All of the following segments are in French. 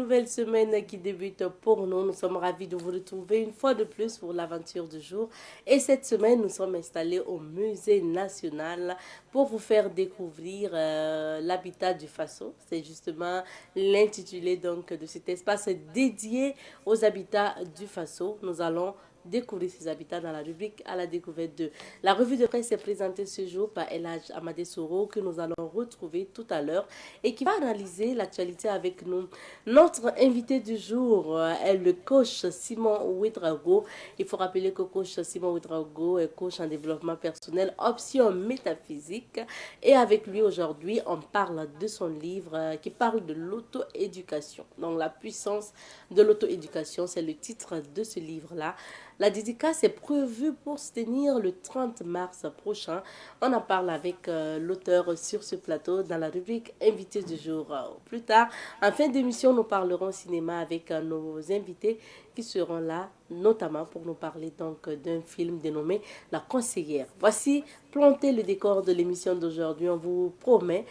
Nouvelle semaine qui débute pour nous. Nous sommes ravis de vous retrouver une fois de plus pour l'aventure du jour. Et cette semaine, nous sommes installés au Musée national pour vous faire découvrir l'habitat du Faso. C'est justement l'intitulé donc de cet espace dédié aux habitats du Faso. Nous allons découvrir ces habitats dans la rubrique à la découverte de. La revue de presse est présentée ce jour par El Hadj Amadé Soro que nous allons retrouver tout à l'heure et qui va analyser l'actualité avec nous. Notre invité du jour est le coach Simon Ouedraogo. Il faut rappeler que coach Simon Ouedraogo est coach en développement personnel, option métaphysique. Et avec lui aujourd'hui, on parle de son livre qui parle de l'auto-éducation. Donc la puissance de l'auto-éducation, c'est le titre de ce livre-là. La dédicace est prévue pour se tenir le 30 mars prochain. On en parle avec l'auteur sur ce plateau dans la rubrique invité du jour. Plus tard, en fin d'émission, nous parlerons cinéma avec nos invités qui seront là, notamment pour nous parler donc d'un film dénommé La Conseillère. Voici planter le décor de l'émission d'aujourd'hui. On vous promet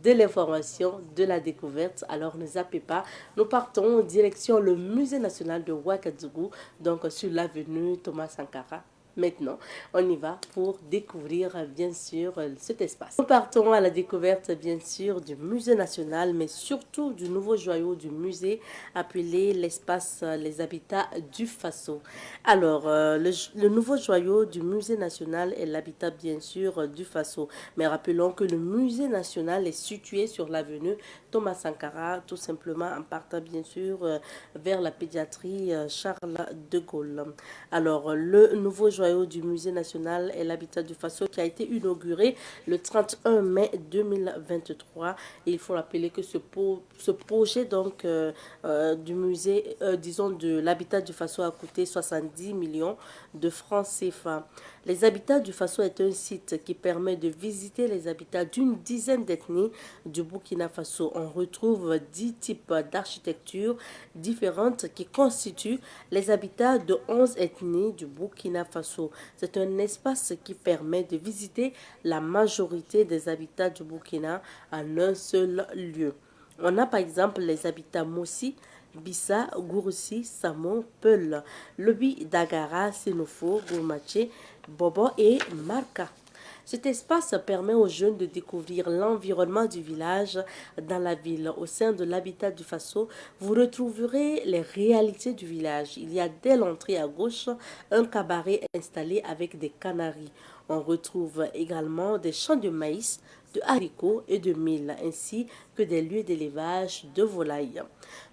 de l'information, de la découverte. Alors ne zappez pas. Nous partons en direction le Musée national de Ouagadougou, donc sur l'avenue Thomas Sankara. Maintenant, on y va pour découvrir bien sûr cet espace. Nous partons à la découverte bien sûr du musée national, mais surtout du nouveau joyau du musée appelé l'espace Les Habitats du Faso. Alors, le nouveau joyau du musée national est l'habitat bien sûr du Faso. Mais rappelons que le musée national est situé sur l'avenue Thomas Sankara, tout simplement en partant bien sûr vers la pédiatrie Charles de Gaulle. Alors, le nouveau joyau du musée national est l'habitat du Faso qui a été inauguré le 31 mai 2023. Et il faut rappeler que ce projet donc du musée, disons de l'habitat du Faso a coûté 70 millions de francs CFA. Les habitats du Faso est un site qui permet de visiter les habitats d'une dizaine d'ethnies du Burkina Faso. On retrouve 10 types d'architecture différentes qui constituent les habitats de 11 ethnies du Burkina Faso. C'est un espace qui permet de visiter la majorité des habitats du Burkina en un seul lieu. On a par exemple les habitats Mossi, Bissa, Goursi, Samo, Peul, Lobi, Dagara, Senofo, Gourmaché, Bobo et Marca. Cet espace permet aux jeunes de découvrir l'environnement du village dans la ville. Au sein de l'habitat du Faso, vous retrouverez les réalités du village. Il y a dès l'entrée à gauche un cabaret installé avec des canaris. On retrouve également des champs de maïs, de haricots et de mil, ainsi que des lieux d'élevage de volailles.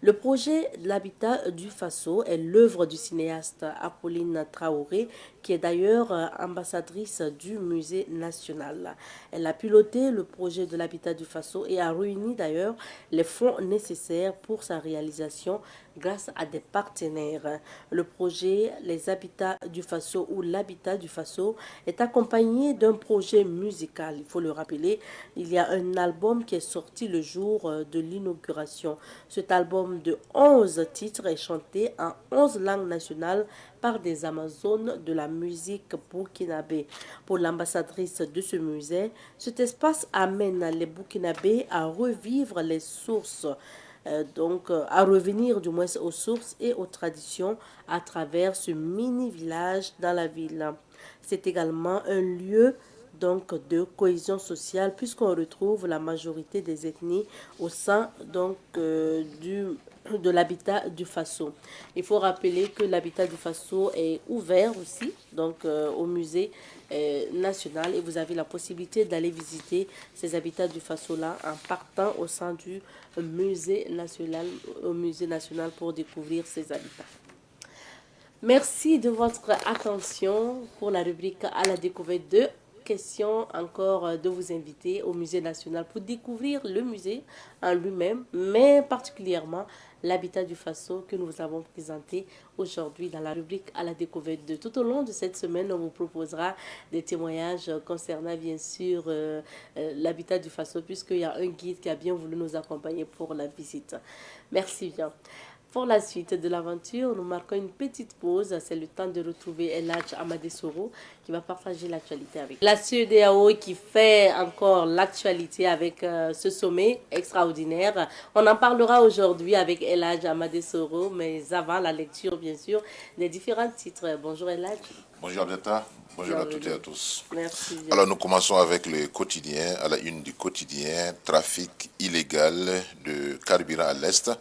Le projet de l'habitat du Faso est l'œuvre du cinéaste Apolline Traoré, qui est d'ailleurs ambassadrice du musée national. Elle a piloté le projet de l'habitat du Faso et a réuni d'ailleurs les fonds nécessaires pour sa réalisation grâce à des partenaires. Le projet Les Habitats du Faso ou l'Habitat du Faso est accompagné d'un projet musical. Il faut le rappeler, il y a un album qui est sorti le jour de l'inauguration. Cet album de 11 titres est chanté en 11 langues nationales par des Amazones de la musique burkinabé. Pour l'ambassadrice de ce musée, cet espace amène les Burkinabés à revivre les sources, à revenir du moins aux sources et aux traditions à travers ce mini-village dans la ville. C'est également un lieu donc de cohésion sociale puisqu'on retrouve la majorité des ethnies au sein de l'habitat du Faso. Il faut rappeler que l'habitat du Faso est ouvert aussi au musée national et vous avez la possibilité d'aller visiter ces habitats du Faso là en partant au sein du musée national pour découvrir ces habitats. Merci de votre attention pour la rubrique à la découverte de question encore de vous inviter au musée national pour découvrir le musée en lui-même, mais particulièrement l'habitat du Faso que nous avons présenté aujourd'hui dans la rubrique à la découverte de. Tout au long de cette semaine, on vous proposera des témoignages concernant bien sûr l'habitat du Faso puisqu'il y a un guide qui a bien voulu nous accompagner pour la visite. Merci bien. Pour la suite de l'aventure, nous marquons une petite pause. C'est le temps de retrouver El Hadj Amadé Soro qui va partager l'actualité avec la CEDEAO qui fait encore l'actualité avec ce sommet extraordinaire. On en parlera aujourd'hui avec El Hadj Amadé Soro, mais avant la lecture, bien sûr, des différents titres. Bonjour El Hadj. Bonjour Abdetta, bonjour à toutes et à tous. Merci bien. Alors nous commençons avec le quotidien, à la une du quotidien, trafic illégal de carburant à l'Est,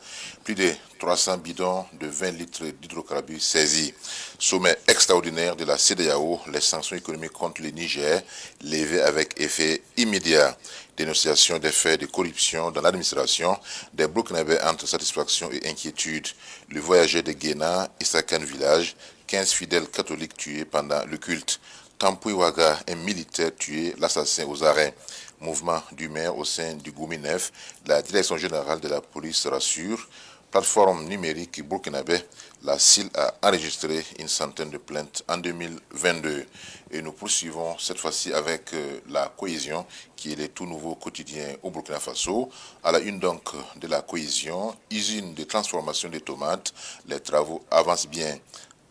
plus de 300 bidons de 20 litres d'hydrocarbures saisis. Sommet extraordinaire de la CEDEAO, les sanctions économiques contre le Niger, levées avec effet immédiat. Dénonciation des faits de corruption dans l'administration, des Burkinabés entre satisfaction et inquiétude. Le voyageur de Guéna, Isakan Village, 15 fidèles catholiques tués pendant le culte. Tampoui Waga, un militaire tué, l'assassin aux arrêts. Mouvement du maire au sein du Goumi 9, la direction générale de la police rassure. Plateforme numérique burkinabé, la CIL a enregistré une centaine de plaintes en 2022. Et nous poursuivons cette fois-ci avec la cohésion, qui est le tout nouveau quotidien au Burkina Faso. À la une donc de la cohésion, usine de transformation des tomates, les travaux avancent bien.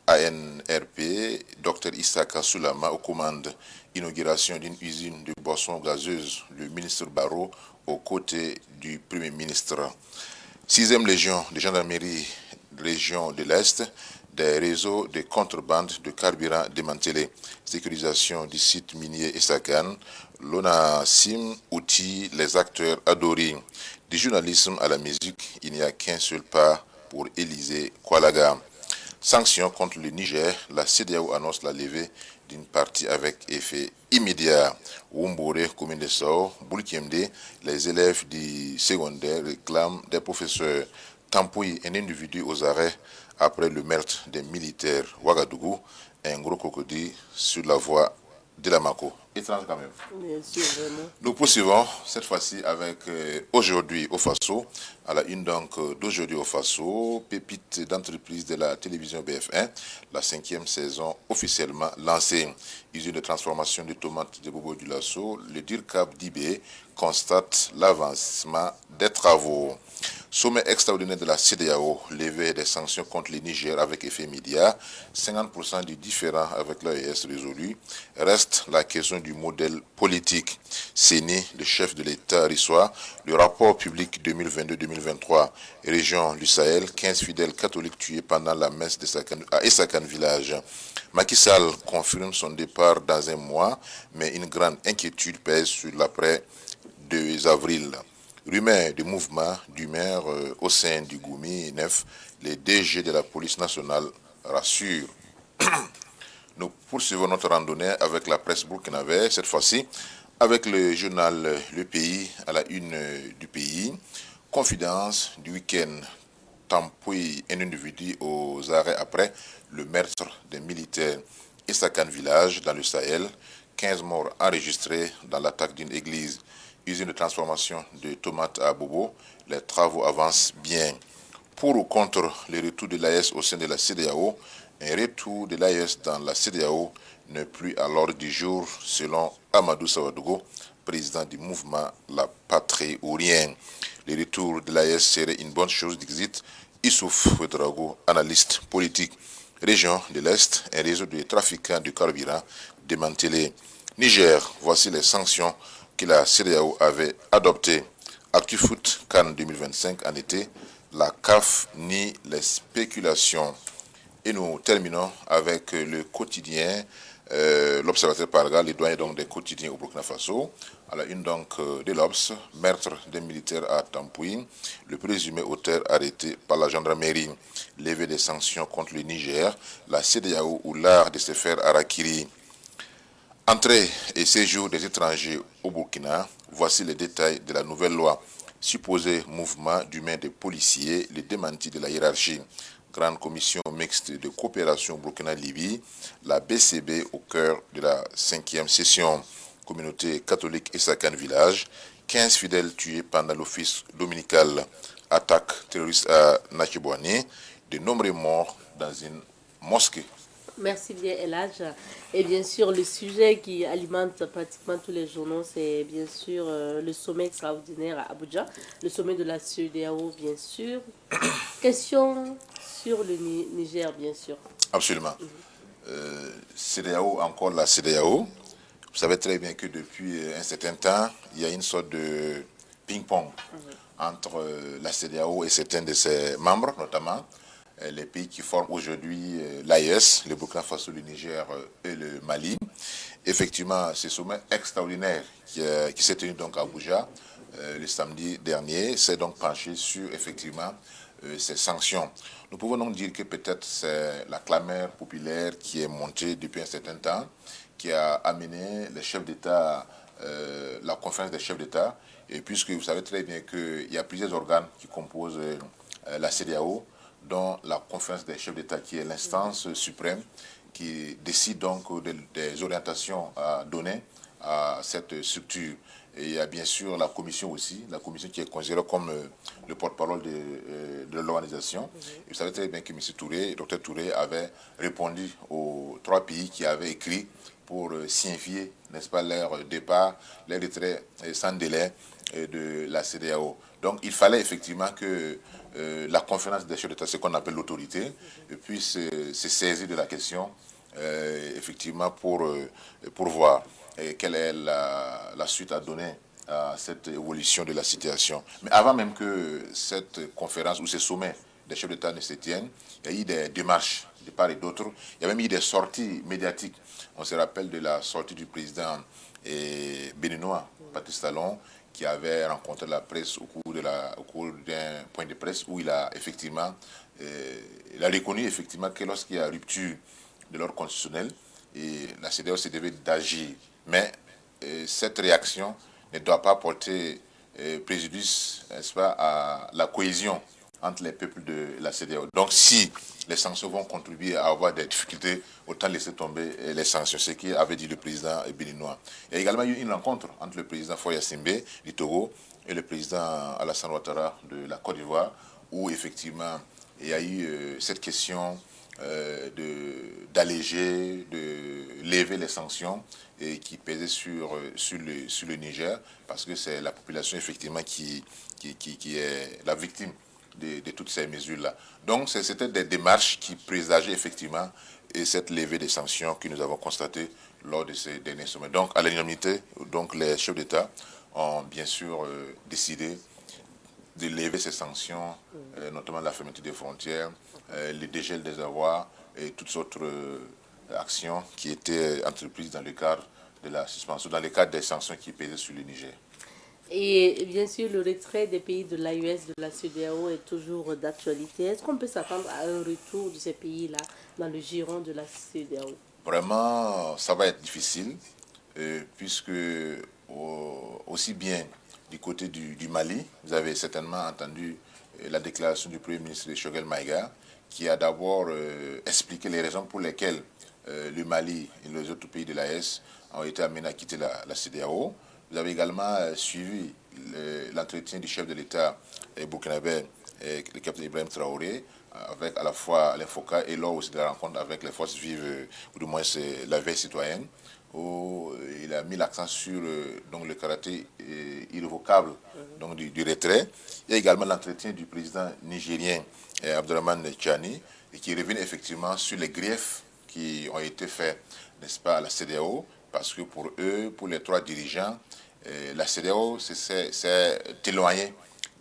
ANRP, Dr Issaka Soulama aux commandes. Inauguration d'une usine de boissons gazeuses, le ministre Barrot aux côtés du Premier ministre. 6e Légion de gendarmerie, région de l'Est, des réseaux de contrebande de carburant démantelés. Sécurisation du site minier Essakan, l'ONASIM outille les acteurs adorés. Du journalisme à la musique, il n'y a qu'un seul pas pour Élysée Koualaga. Sanctions contre le Niger, la CEDEAO annonce la levée d'une partie avec effet immédiat. Wumbore, commune de Sao, Boulkemde, les élèves du secondaire réclament des professeurs. Tampoui, un individu aux arrêts après le meurtre des militaires Ouagadougou, un gros crocodile sur la voie de la Mako. Étrange quand même. Bien sûr, vraiment. Nous poursuivons cette fois-ci avec aujourd'hui au Faso. À la une donc d'aujourd'hui au Faso, pépite d'entreprise de la télévision BF1, la 5e saison officiellement lancée. Usine de transformation de tomates de Bobo du Lasso, le DIRCAP d'IB constate l'avancement des travaux. Sommet extraordinaire de la CEDEAO, levée des sanctions contre le Niger avec effet immédiat, 50% du différend avec l'AES résolu. Reste la question du modèle politique. CENI, le chef de l'État, reçoit le rapport public 2022-2023. Région du Sahel, 15 fidèles catholiques tués pendant la messe à Essakan Village. Macky Sall confirme son départ dans un mois, mais une grande inquiétude pèse sur l'après 2 avril. Rumeur de mouvement du maire au sein du Goumi 9, les DG de la police nationale rassurent. Nous poursuivons notre randonnée avec la presse burkinabé, cette fois-ci avec le journal Le Pays à la une du pays. Confidence du week-end, Tampoui, un individu aux arrêts après le meurtre des militaires Essakan Village dans le Sahel, 15 morts enregistrés dans l'attaque d'une église. Usine de transformation de tomates à Bobo, les travaux avancent bien. Pour ou contre le retour de l'AES au sein de la CEDEAO, un retour de l'AES dans la CEDEAO n'est plus à l'ordre du jour, selon Amadou Sawadogo, président du mouvement La Patrie ou Rien. Le retour de l'AES serait une bonne chose, dit Issouf Ouedraogo, analyste politique. Région de l'Est, un réseau de trafiquants de carburant démantelé. Niger, voici les sanctions que la CEDEAO avait adoptées. ActuFoot Cannes 2025 en été, la CAF nie les spéculations. Et nous terminons avec le quotidien, l'Observateur Parga, les doyens donc des quotidiens au Burkina Faso. À la une donc de l'Obs, meurtre des militaires à Tampoui, le présumé auteur arrêté par la gendarmerie, levée des sanctions contre le Niger, la CEDEAO ou l'art de se faire harakiri. Entrée et séjour des étrangers au Burkina, voici les détails de la nouvelle loi. Supposé mouvement d'humains des policiers, le démenti de la hiérarchie. Grande commission mixte de coopération Burkina-Libye, la BCB au cœur de la 5e session. Communauté catholique Essakan Village, 15 fidèles tués pendant l'office dominical. Attaque terroriste à Nachibouani, de nombreux morts dans une mosquée. Merci bien, Elage. Et bien sûr, le sujet qui alimente pratiquement tous les journaux, c'est bien sûr le sommet extraordinaire à Abuja, le sommet de la CEDEAO, bien sûr. Question sur le Niger, bien sûr. Absolument. CEDEAO, encore la CEDEAO. Vous savez très bien que depuis un certain temps, il y a une sorte de ping-pong entre la CEDEAO et certains de ses membres, notamment les pays qui forment aujourd'hui l'AES, le Burkina Faso, le Niger et le Mali. Effectivement, ce sommet extraordinaire qui s'est tenu donc à Abuja le samedi dernier s'est donc penché sur effectivement ces sanctions. Nous pouvons donc dire que peut-être c'est la clameur populaire qui est montée depuis un certain temps, qui a amené les chefs d'État, la conférence des chefs d'État, et puisque vous savez très bien qu'il y a plusieurs organes qui composent la CEDEAO, dont la conférence des chefs d'État qui est l'instance suprême qui décide donc des orientations à donner à cette structure. Et il y a bien sûr la commission aussi, la commission qui est considérée comme le porte-parole de l'organisation. Vous savez très bien que M. Touré, Dr Touré, avait répondu aux 3 pays qui avaient écrit pour signifier, n'est-ce pas, leur départ, leur retrait sans délai de la CEDEAO. Donc il fallait effectivement que la conférence des chefs d'État, ce qu'on appelle l'autorité, puisse se saisir de la question, effectivement, pour voir quelle est la suite à donner à cette évolution de la situation. Mais avant même que cette conférence ou ce sommet des chefs d'État ne se tiennent, il y a eu des démarches de part et d'autre. Il y a même eu des sorties médiatiques. On se rappelle de la sortie du président béninois, Patrice Talon, qui avait rencontré la presse au cours d'un point de presse où il a effectivement il a reconnu effectivement que lorsqu'il y a rupture de l'ordre constitutionnel, et la CEDEAO se devait d'agir. Mais cette réaction ne doit pas porter préjudice, n'est-ce pas, à la cohésion entre les peuples de la CEDEAO. Donc si les sanctions vont contribuer à avoir des difficultés, autant laisser tomber les sanctions, ce qu'avait dit le président béninois. Il y a également eu une rencontre entre le président Foya Simbe du Togo et le président Alassane Ouattara de la Côte d'Ivoire, où effectivement il y a eu cette question d'alléger, de lever les sanctions qui pesaient sur le Niger, parce que c'est la population effectivement qui est la victime de toutes ces mesures-là. Donc c'était des démarches qui présageaient effectivement et cette levée des sanctions que nous avons constatées lors de ces derniers sommets. Donc à l'unanimité, donc les chefs d'État ont bien sûr décidé de lever ces sanctions, notamment la fermeture des frontières, le dégel des avoirs et toutes autres actions qui étaient entreprises dans le cadre de la suspension, dans le cadre des sanctions qui pesaient sur le Niger. Et bien sûr, le retrait des pays de l'AES, de la CEDEAO, est toujours d'actualité. Est-ce qu'on peut s'attendre à un retour de ces pays-là dans le giron de la CEDEAO? Vraiment, ça va être difficile, puisque aussi bien du côté du Mali, vous avez certainement entendu la déclaration du Premier ministre Choguel Maïga, qui a d'abord expliqué les raisons pour lesquelles le Mali et les autres pays de l'AES ont été amenés à quitter la CEDEAO. Vous avez également suivi l'entretien du chef de l'État burkinabé, le capitaine Ibrahim Traoré, avec à la fois l'INFOCA et lors aussi de la rencontre avec les forces vives, ou du moins c'est la veille citoyenne, où il a mis l'accent sur donc, le caractère irrévocable donc, du retrait. Il y a également l'entretien du président nigérien Abdourahmane Tchani, et qui revient effectivement sur les griefs qui ont été faits, n'est-ce pas, à la CEDEAO, parce que pour eux, pour les 3 dirigeants, la CEDEAO s'est éloignée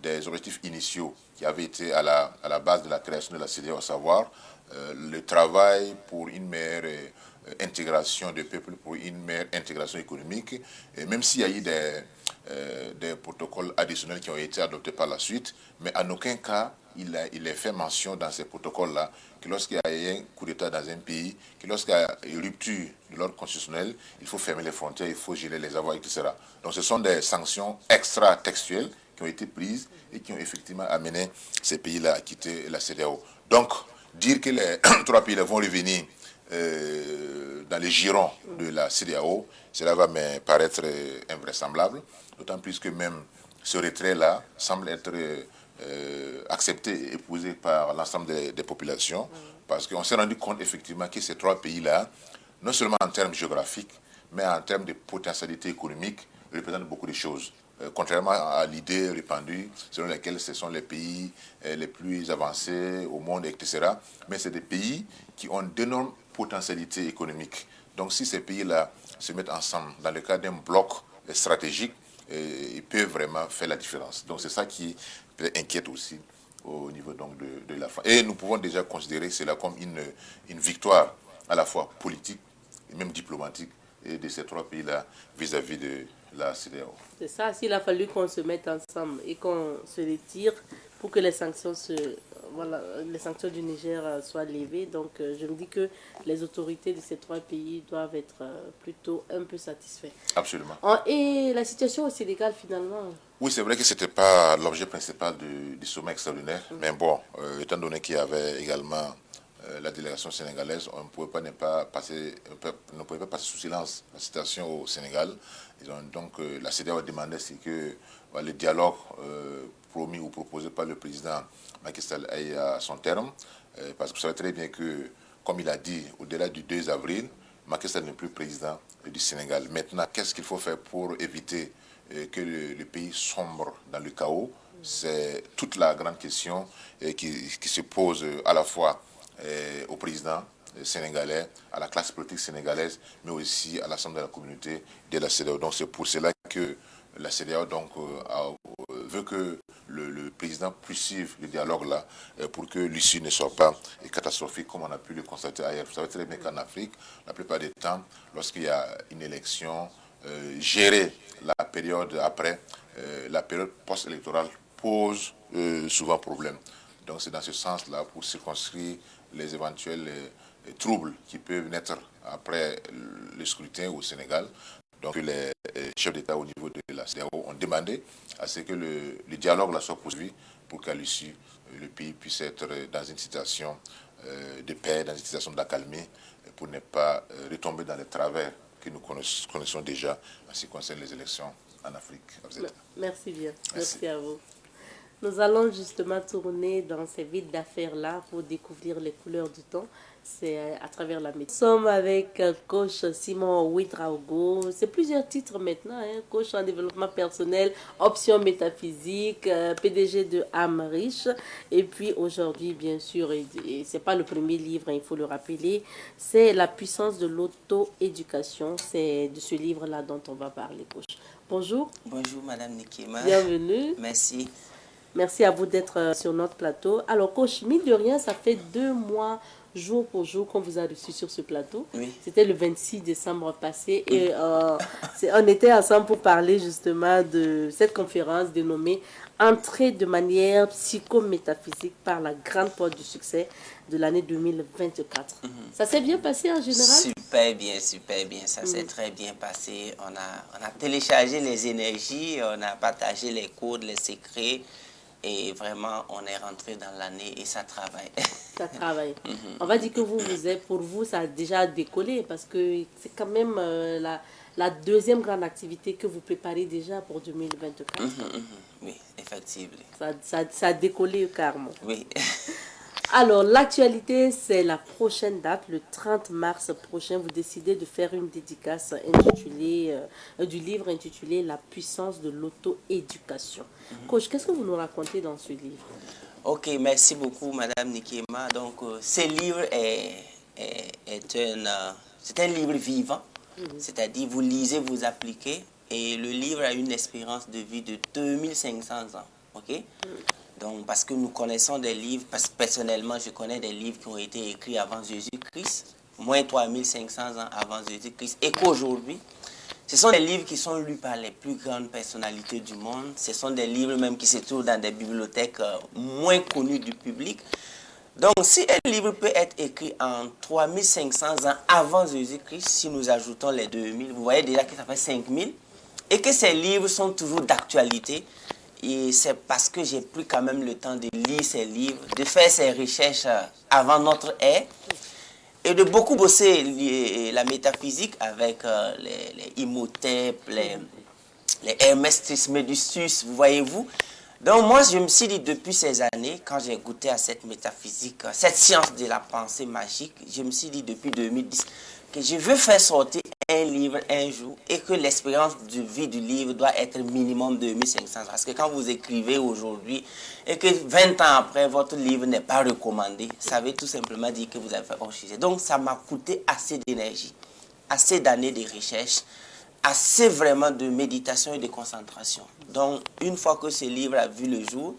des objectifs initiaux qui avaient été à la base de la création de la CEDEAO, à savoir le travail pour une meilleure intégration des peuples, pour une meilleure intégration économique, et même s'il y a eu des protocoles additionnels qui ont été adoptés par la suite, mais en aucun cas il est fait mention dans ces protocoles-là que lorsqu'il y a un coup d'État dans un pays, que lorsqu'il y a une rupture de l'ordre constitutionnel, il faut fermer les frontières, il faut gérer les avoirs, etc. Donc ce sont des sanctions extra-textuelles qui ont été prises et qui ont effectivement amené ces pays-là à quitter la CEDEAO. Donc, dire que les 3 pays vont revenir dans les girons de la CEDEAO, cela va me paraître invraisemblable, d'autant plus que même ce retrait-là semble être acceptée et épousée par l'ensemble des populations, parce qu'on s'est rendu compte effectivement que ces trois pays-là, non seulement en termes géographiques, mais en termes de potentialité économique, représentent beaucoup de choses. Contrairement à l'idée répandue selon laquelle ce sont les pays les plus avancés au monde, etc. Mais c'est des pays qui ont d'énormes potentialités économiques. Donc si ces pays-là se mettent ensemble dans le cadre d'un bloc stratégique, ils peuvent vraiment faire la différence. Donc c'est ça qui inquiète aussi au niveau donc de la France. Et nous pouvons déjà considérer cela comme une victoire à la fois politique et même diplomatique de ces trois pays-là vis-à-vis de la CEDEAO. C'est ça, s'il a fallu qu'on se mette ensemble et qu'on se retire pour que les sanctions les sanctions du Niger soient levées. Donc je me dis que les autorités de ces trois pays doivent être plutôt un peu satisfaits. Absolument. Et la situation au Sénégal finalement? Oui, c'est vrai que ce n'était pas l'objet principal du sommet extraordinaire, mais bon, étant donné qu'il y avait également la délégation sénégalaise, on ne pouvait pas passer sous silence la situation au Sénégal. Donc la CEDEAO demandait que le dialogue promis ou proposé par le président Macky Sall aille à son terme, parce que vous savez très bien que, comme il a dit, au-delà du 2 avril, Macky Sall n'est plus président du Sénégal. Maintenant, qu'est-ce qu'il faut faire pour éviter que le pays sombre dans le chaos? C'est toute la grande question qui se pose à la fois au président sénégalais, à la classe politique sénégalaise, mais aussi à l'ensemble de la communauté de la CEDEAO. Donc c'est pour cela que la CEDEAO veut que le président poursuive le dialogue là pour que l'issue ne soit pas catastrophique comme on a pu le constater ailleurs. Vous savez très bien qu'en Afrique, la plupart des temps, lorsqu'il y a une élection, gérer la période après, la période post-électorale pose souvent problème. Donc c'est dans ce sens-là pour circonscrire les éventuels troubles qui peuvent naître après le scrutin au Sénégal. Donc les chefs d'État au niveau de la CEDEAO ont demandé à ce que le dialogue là soit poursuivi pour qu'à l'issue, le pays puisse être dans une situation de paix, dans une situation d'accalmie, pour ne pas retomber dans les travers que nous connaissons déjà en ce qui concerne les élections en Afrique. Merci bien. Merci à vous. Nous allons justement tourner dans ces vides d'affaires-là pour découvrir les couleurs du temps. C'est à travers la médecine. Nous sommes avec coach Simon Ouedraogo. C'est plusieurs titres maintenant. Coach en développement personnel, option métaphysique, PDG de âme riche. Et puis aujourd'hui, bien sûr, et c'est pas le premier livre, il faut le rappeler, c'est La puissance de l'auto-éducation. C'est de ce livre-là dont on va parler, coach. Bonjour. Bonjour, Madame Nikema. Bienvenue. Merci. Merci à vous d'être sur notre plateau. Alors, coach, mine de rien, ça fait 2 mois, jour pour jour, qu'on vous a reçu sur ce plateau. Oui. C'était le 26 décembre passé. Et on était ensemble pour parler justement de cette conférence dénommée Entrée de manière psychométaphysique par la grande porte du succès de l'année 2024. Ça s'est bien passé en général? Super bien. Ça s'est très bien passé. On a téléchargé les énergies, on a partagé les codes, les secrets. Et vraiment, on est rentré dans l'année et ça travaille. Ça travaille. On va dire que pour vous, ça a déjà décollé parce que c'est quand même la deuxième grande activité que vous préparez déjà pour 2024. Oui, effectivement. Ça a décollé carrément. Oui. Alors, l'actualité, c'est la prochaine date, le 30 mars prochain. Vous décidez de faire une dédicace du livre intitulé La puissance de l'auto-éducation. Coach, qu'est-ce que vous nous racontez dans ce livre? Ok, merci beaucoup, Madame Nikema. Donc, ce livre c'est un livre vivant. C'est-à-dire, vous lisez, vous appliquez. Et le livre a une espérance de vie de 2500 ans. Ok? Donc, parce que nous connaissons des livres, parce que personnellement, je connais des livres qui ont été écrits avant Jésus-Christ, moins 3500 ans avant Jésus-Christ, et qu'aujourd'hui, ce sont des livres qui sont lus par les plus grandes personnalités du monde. Ce sont des livres même qui se trouvent dans des bibliothèques moins connues du public. Donc, si un livre peut être écrit en 3500 ans avant Jésus-Christ, si nous ajoutons les 2000, vous voyez déjà que ça fait 5000, et que ces livres sont toujours d'actualité. Et c'est parce que j'ai pris quand même le temps de lire ces livres, de faire ces recherches avant notre ère, et de beaucoup bosser la métaphysique avec les Imhotep, les Hermès Trismegistus, vous voyez-vous. Donc moi, je me suis dit depuis ces années, quand j'ai goûté à cette métaphysique, cette science de la pensée magique, je me suis dit depuis 2010 que je veux faire sortir un livre un jour et que l'expérience de vie du livre doit être minimum 2500. Parce que quand vous écrivez aujourd'hui et que 20 ans après, votre livre n'est pas recommandé, ça veut tout simplement dire que vous avez fait hors sujet. Donc ça m'a coûté assez d'énergie, assez d'années de recherche, assez vraiment de méditation et de concentration. Donc, une fois que ce livre a vu le jour,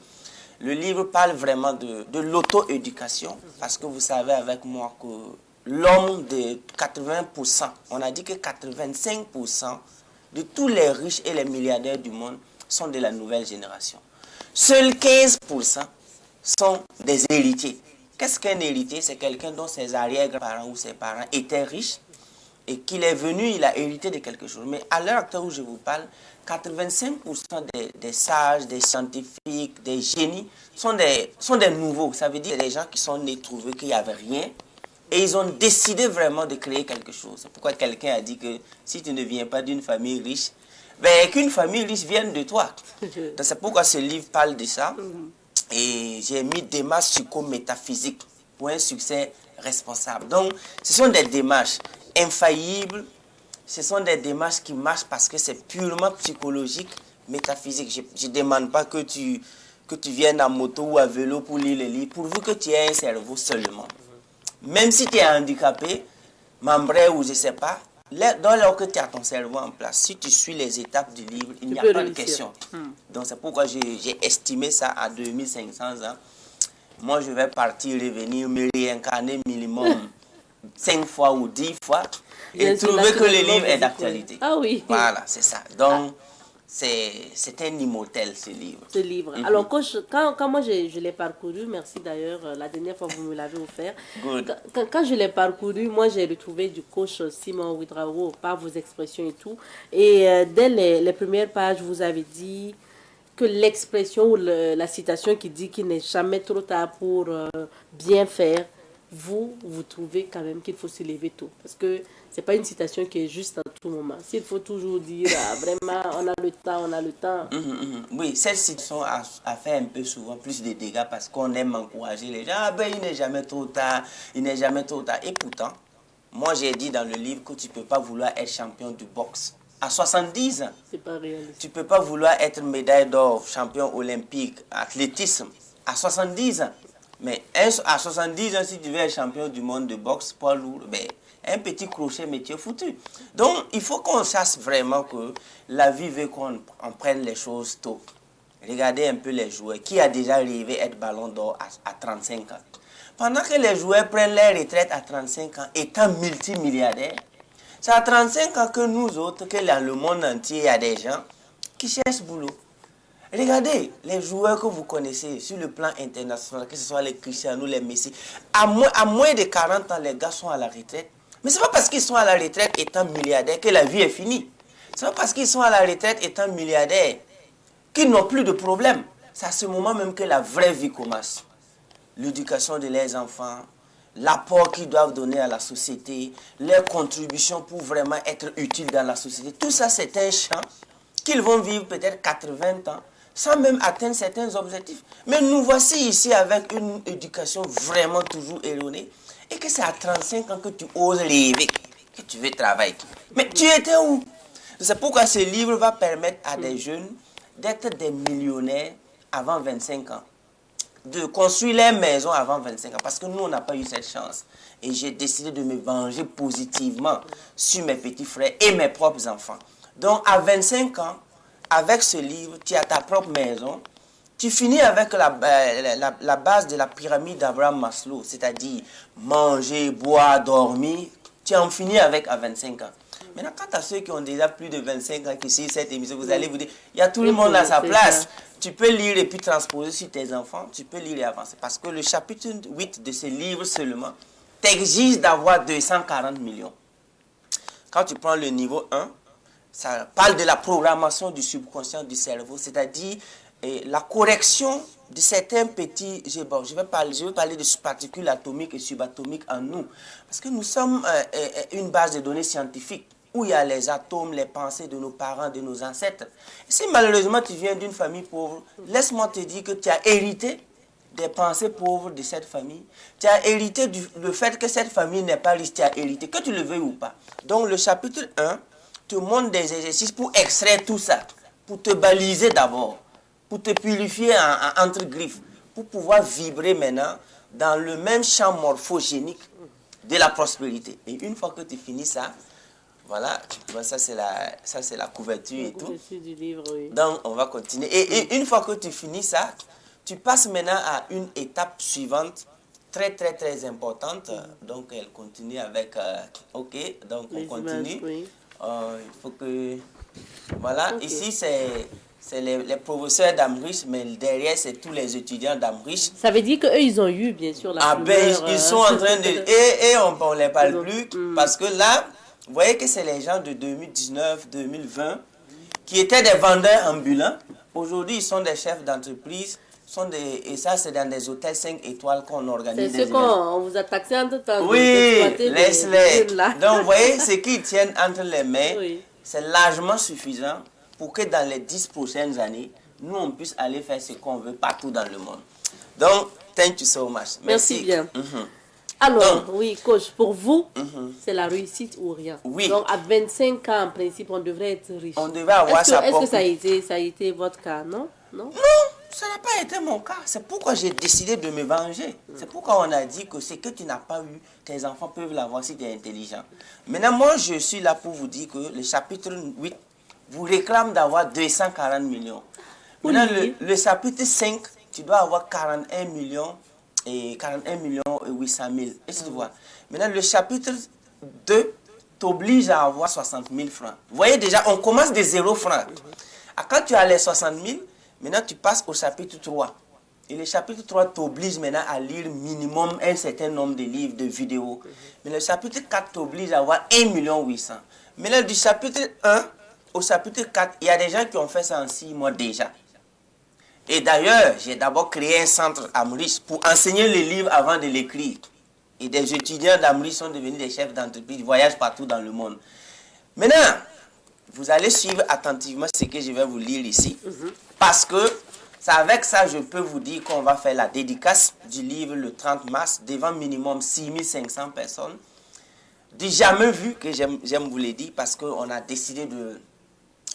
le livre parle vraiment de l'auto-éducation, parce que vous savez avec moi que l'homme de 80%, on a dit que 85% de tous les riches et les milliardaires du monde sont de la nouvelle génération. Seuls 15% sont des héritiers. Qu'est-ce qu'un héritier? C'est quelqu'un dont ses arrière-grands-parents ou ses parents étaient riches, et qu'il est venu, il a hérité de quelque chose. Mais à l'heure actuelle où je vous parle, 85% des sages, des scientifiques, des génies sont des nouveaux. Ça veut dire des gens qui sont nés trouver qu'il n'y avait rien et ils ont décidé vraiment de créer quelque chose. C'est pourquoi quelqu'un a dit que si tu ne viens pas d'une famille riche, ben, qu'une famille riche vienne de toi. Donc c'est pourquoi ce livre parle de ça. Et j'ai mis démarche psychométaphysique pour un succès responsable. Donc, ce sont des démarches infaillibles, ce sont des démarches qui marchent parce que c'est purement psychologique, métaphysique. Je ne demande pas que tu viennes à moto ou à vélo pour lire le livre, pourvu que tu aies un cerveau seulement. Même si tu es handicapé, membré ou je ne sais pas, lors que tu as ton cerveau en place, si tu suis les étapes du livre, il n'y a pas de question. Donc c'est pourquoi j'ai estimé ça à 2500 ans. Moi, je vais partir, revenir, me réincarner minimum 5 fois ou 10 fois et trouver que le livre est d'actualité. Ah oui. Voilà, c'est ça. Donc, c'est un immortel, ce livre. Ce livre. Alors, quand moi je l'ai parcouru, merci d'ailleurs, la dernière fois vous me l'avez offert. Good. Quand je l'ai parcouru, moi j'ai retrouvé du coach Simon Ouedraogo par vos expressions et tout. Et dès les premières pages, vous avez dit que l'expression ou la citation qui dit qu'il n'est jamais trop tard pour bien faire, vous trouvez quand même qu'il faut se lever tôt. Parce que c'est pas une citation qui est juste à tout moment. S'il faut toujours dire, vraiment, on a le temps, on a le temps. Oui, cette citation a fait un peu souvent plus de dégâts parce qu'on aime encourager les gens. Ah ben, il n'est jamais trop tard, il n'est jamais trop tard. Et pourtant, moi j'ai dit dans le livre que tu ne peux pas vouloir être champion du boxe à 70 ans. C'est pas réaliste. Tu ne peux pas vouloir être médaille d'or, champion olympique, athlétisme à 70 ans. Mais à 70 ans, si tu veux être champion du monde de boxe, poids lourd, ben, un petit crochet, mais tu es foutu. Donc, il faut qu'on sache vraiment que la vie veut qu'on prenne les choses tôt. Regardez un peu les joueurs. Qui a déjà rêvé être ballon d'or à 35 ans? Pendant que les joueurs prennent leur retraite à 35 ans, étant multimilliardaires, c'est à 35 ans que nous autres, que dans le monde entier, il y a des gens qui cherchent boulot. Regardez les joueurs que vous connaissez sur le plan international, que ce soit les Cristiano, les Messi. À moins de 40 ans, les gars sont à la retraite. Mais ce n'est pas parce qu'ils sont à la retraite étant milliardaires que la vie est finie. Ce n'est pas parce qu'ils sont à la retraite étant milliardaires qu'ils n'ont plus de problème. C'est à ce moment même que la vraie vie commence. L'éducation de leurs enfants, l'apport qu'ils doivent donner à la société, leurs contributions pour vraiment être utiles dans la société. Tout ça, c'est un champ qu'ils vont vivre peut-être 80 ans sans même atteindre certains objectifs. Mais nous voici ici avec une éducation vraiment toujours erronée et que c'est à 35 ans que tu oses rêver, que tu veux travailler. Mais tu étais où? C'est pourquoi ce livre va permettre à des jeunes d'être des millionnaires avant 25 ans, de construire leur maison avant 25 ans, parce que nous, on n'a pas eu cette chance. Et j'ai décidé de me venger positivement sur mes petits frères et mes propres enfants. Donc, à 25 ans, avec ce livre, tu as ta propre maison. Tu finis avec la base de la pyramide d'Abraham Maslow, c'est-à-dire manger, boire, dormir. Tu en finis avec à 25 ans. Maintenant, quant à ceux qui ont déjà plus de 25 ans qui suivent cette émission, vous allez vous dire, il y a tout le monde à sa place. Tu peux lire et puis transposer sur tes enfants, tu peux lire et avancer. Parce que le chapitre 8 de ce livre seulement t'exige d'avoir 240 millions. Quand tu prends le niveau 1, ça parle de la programmation du subconscient du cerveau, c'est-à-dire la correction de certains petits... Je vais parler de particules atomiques et subatomiques en nous. Parce que nous sommes une base de données scientifiques où il y a les atomes, les pensées de nos parents, de nos ancêtres. Si malheureusement tu viens d'une famille pauvre, laisse-moi te dire que tu as hérité des pensées pauvres de cette famille. Tu as hérité du fait que cette famille n'est pas riche, tu as hérité, que tu le veuilles ou pas. Donc le chapitre 1 te montre des exercices pour extraire tout ça, pour te baliser d'abord, pour te purifier entre griffes, pour pouvoir vibrer maintenant dans le même champ morphogénique de la prospérité. Et une fois que tu finis ça, voilà, ça c'est la couverture et tout. Du livre, oui. Donc on va continuer. Et une fois que tu finis ça, tu passes maintenant à une étape suivante, très très très importante. Donc elle continue avec, ok, donc on continue. Images, oui. Il faut que, voilà, Okay. Ici c'est les professeurs d'Amrish, mais derrière c'est tous les étudiants d'Amrish. Ça veut dire qu'eux, ils ont eu, bien sûr, la Ah ben, ils sont en train de... Et on ne les parle plus, parce que là, vous voyez que c'est les gens de 2019, 2020, qui étaient des vendeurs ambulants. Aujourd'hui, ils sont des chefs d'entreprise, et ça, c'est dans des hôtels 5 étoiles qu'on organise. C'est ce qu'on vous a taxé en tout temps. Oui, laisse-les. Donc, Donc, vous voyez, ce qu'ils tiennent entre les mains, oui. c'est largement suffisant pour que dans les 10 prochaines années, nous, on puisse aller faire ce qu'on veut partout dans le monde. Donc, thank you so much. Merci bien. Mhm. Alors, Donc, oui, coach, pour vous, c'est la réussite ou rien. Oui. Donc, à 25 ans, en principe, on devrait être riche. On devait avoir sa Est-ce propre... que ça a été votre cas, non? Non? Non, ça n'a pas été mon cas. C'est pourquoi j'ai décidé de me venger. C'est pourquoi on a dit que ce que tu n'as pas eu, tes enfants peuvent l'avoir si tu es intelligent. Maintenant, moi, je suis là pour vous dire que le chapitre 8 vous réclame d'avoir 240 millions. Maintenant, le chapitre 5, tu dois avoir 41 millions et 800 000. Est-ce que tu vois? Maintenant, le chapitre 2 t'oblige à avoir 60 000 francs. Vous voyez déjà, on commence de 0 francs. Quand tu as les 60 000, maintenant tu passes au chapitre 3. Et le chapitre 3 t'oblige maintenant à lire minimum un certain nombre de livres, de vidéos. Mais le chapitre 4 t'oblige à avoir 1 800 000. Maintenant, du chapitre 1 au chapitre 4, il y a des gens qui ont fait ça en 6 mois déjà. Et d'ailleurs, j'ai d'abord créé un centre à Amrish pour enseigner les livres avant de l'écrire. Et des étudiants d'Amrish sont devenus des chefs d'entreprise, voyagent partout dans le monde. Maintenant, vous allez suivre attentivement ce que je vais vous lire ici. Parce que c'est avec ça, je peux vous dire qu'on va faire la dédicace du livre le 30 mars devant minimum 6500 personnes. Du jamais vu, que j'aime vous le dire, parce qu'on a décidé de